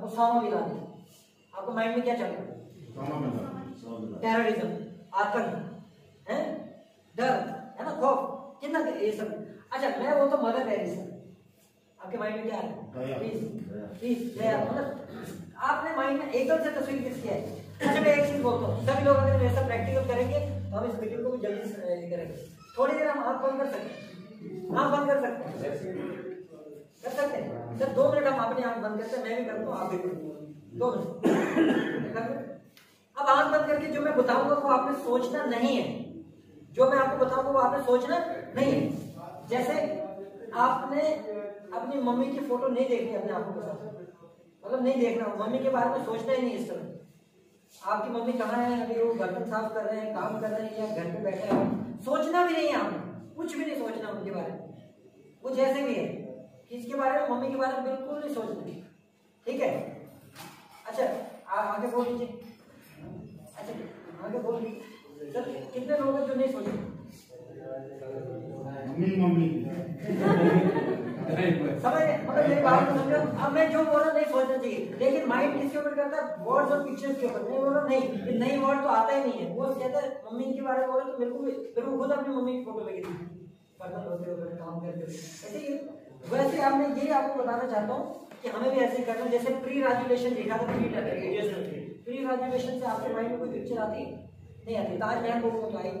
उसामा बिन लादेन, आपको माइंड में क्या चल रहा है? टेररिज्म, आतंक है, डर है ना, खौफ, कितना ये सब। अच्छा मैं वो तो मदर टेरेसा, आपके माइंड में क्या है? पीस, मतलब आपने माइंड में एकदम से तस्वीर किस किया है। अच्छा मैं एक चीज बोलता हूँ, सभी लोग अगर ऐसा प्रैक्टिकल करेंगे तो हम इस मीटिंग को भी जल्दी से करेंगे। थोड़ी देर हम आँख बंद कर सकते हैं, आँख बंद कर सकते हैं सर, 2 मिनट हम अपनी आँख बंद करते हैं, मैं भी करता हूँ, आप भी करेंगे 2 मिनट। अब आँख बंद करके जो मैं बताऊंगा वो आपने सोचना नहीं है, जो मैं आपको बताऊंगा वो आपने सोचना नहीं है। जैसे आपने अपनी मम्मी की फोटो नहीं देखनी अपने आंखों के साथ, मतलब नहीं देखना, मम्मी के बारे में सोचना ही नहीं इस तरह। आपकी मम्मी कहाँ है, अभी वो बर्तन साफ कर रहे हैं, काम कर रहे हैं, या घर पे बैठे हैं, सोचना भी नहीं है आपने, कुछ भी नहीं सोचना उनके बारे में। वो जैसे भी है, किसके बारे में, मम्मी के बारे में बिल्कुल नहीं सोचना, ठीक है। अच्छा आगे बोल लीजिए, अच्छा आगे बोल लीजिए सर, कितने लोग हैं जो नहीं सोचते? मम्मी समझ मतलब मेरी बात को समझो। अब मैं जो बोल रहा नहीं सोचना चाहिए, लेकिन माइंड किसके ऊपर करता है? वर्ड्स और पिक्चर्स के ऊपर। नहीं बोल रहा नहीं, नई वर्ड तो आता ही नहीं है। वो कहता है मम्मी के बारे में बोला तो मेरे को खुद अपनी मम्मी की फोटो लगी थी पर्दन होते हुए काम करते हुए। ऐसे ही वैसे आपने ये आपको बताना चाहता हूँ कि हमें भी ऐसे करना। जैसे प्री ग्रेजुएशन लिखा था, प्री ग्रेजुएशन से आपके माइंड में कोई पिक्चर आती नहीं आती, ताजमहल लोगों को आई।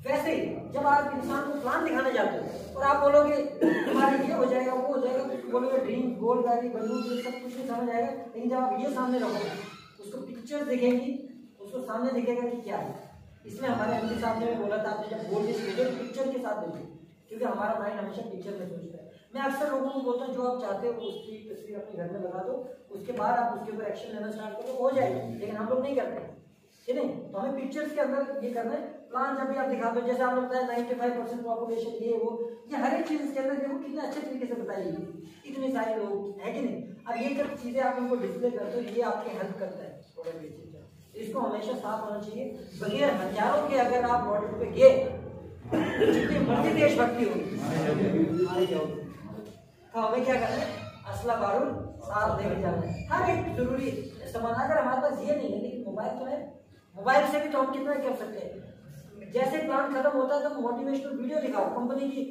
वैसे ही जब आप इंसान को प्लान दिखाने जाते हो और आप बोलोगे तुम्हारा ये हो जाएगा वो हो जाएगा, बोलोगे ड्रीम गोल गाड़ी बंदूक ये सब कुछ नहीं समझ आएगा। लेकिन जब आप ये सामने रखोगे, उसको पिक्चर दिखेगी, उसको सामने दिखेगा कि क्या है। इसमें हमारे एमडी साहब ने भी बोला था, आपने जब बोल के पिक्चर के साथ देखिए, क्योंकि हमारा माइंड हमेशा पिक्चर में सोचता है। मैं अक्सर लोगों को बोलता हूँ जो आप चाहते हो उसकी तस्वीर अपने घर में लगा दो, उसके बाद आप उसके ऊपर एक्शन लेना स्टार्ट करो, हो जाएगा। लेकिन हम लोग नहीं करते, ठीक है। तो हमें पिक्चर्स के अंदर ये करना है। प्लान जब भी आप दिखाते हो, जैसे आपने बताया 95% पॉपुलेशन ये वो, ये हर एक चीज के अंदर देखो कितने अच्छे तरीके से बताई गई, इतने सारे लोग है कि नहीं। अब ये जब चीजें आप उनको डिस्प्ले करते हो, ये आपकी हेल्प करता है थोड़ा भी चीज। इसको हमेशा साफ होना चाहिए। बगैर हथियारों के अगर आप बॉर्डर पे गए, जितनी मर्जी देशभक्ति होगी मारे जाओगे। तो हमें क्या करना है? असला बारूद साथ लेके जाना है, हर एक जरूरी सामान। अगर हमारे पास ये नहीं है, लेकिन मोबाइल तो है, मोबाइल से भी तो हम कितना कर सकते हैं। जैसे प्लान खत्म होता है तो मोटिवेशनल वीडियो दिखाओ, कंपनी की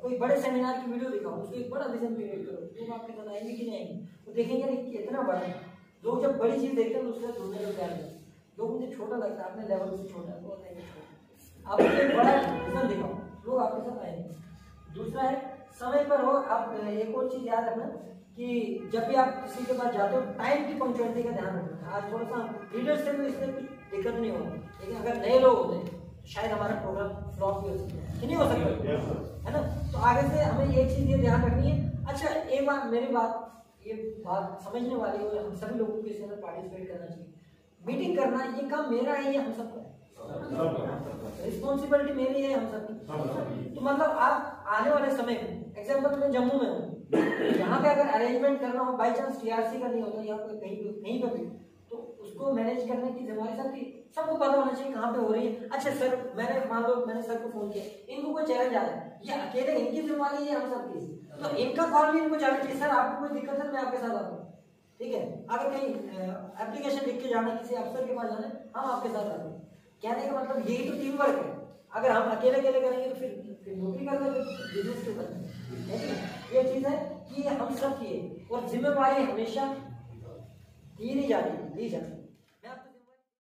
कोई बड़े सेमिनार की वीडियो दिखाओ, उसको एक बड़ा विजन क्रिएट करो। लोग आपके साथ आएंगे कि नहीं आएंगे, वो देखेंगे नहीं इतना बड़ा। लोग जब बड़ी चीज देखते हैं तो उसके ढूंढने को तैयार हैं। लोगों को छोटा लगता है, अपने लेवल से छोटा, वो नहीं छोटा। आप एक बड़ा विजन दिखाओ, लोग आपके साथ आएंगे। दूसरा है समय पर हो। आप एक और चीज याद रखना कि जब भी आप किसी के पास जाते हो, टाइम की पंक्चुअलिटी का ध्यान रखना। आज थोड़ा सा लीडर से भी इससे कुछ दिक्कत नहीं होगी, लेकिन अगर नए लोग होते हैं शायद हमारा प्रोग्राम फ्लॉप भी हो सकता है कि नहीं हो सकता, है ना। तो आगे से हमें ये चीज ये ध्यान रखनी है। अच्छा एक बात, मेरी बात ये बात समझने वाली हो, हम सभी लोगों को इसके अंदर पार्टिसिपेट करना चाहिए। मीटिंग करना ये काम मेरा है, ये हम सबका है, रिस्पॉन्सिबिलिटी मेरी है, हम सबकी। तो मतलब आप आने वाले समय में, एग्जाम्पल मैं जम्मू में हूँ, यहाँ पे अगर अरेंजमेंट करना हो, बाई चांस टीआरसी का नहीं होता या कहीं पर भी, तो उसको मैनेज करने की जिम्मेदारी सबकी। सबको पता होना चाहिए कहाँ पे हो रही है। अच्छा सर, मैंने मान लो मैंने सर को फोन किया, इनको कोई चैलेंज आ रहा है, ये अकेले इनकी जिम्मेदारी है, हम सबकी, तो इनका कॉल भी इनको जाना चाहिए। सर आपको कोई दिक्कत है मैं आपके साथ आता हूँ, ठीक है। अगर कहीं एप्लीकेशन लिख के जाना है, किसी अफसर के पास जाना है, हम आपके साथ आते हैं। कहने का मतलब यही तो टीम वर्क है। अगर हम अकेले करेंगे तो फिर नौकरी करना, बिजनेस के ऊपर। ये चीज है कि हम सब की है, और जिम्मेवारी हमेशा दी नहीं जाती, दी जाती।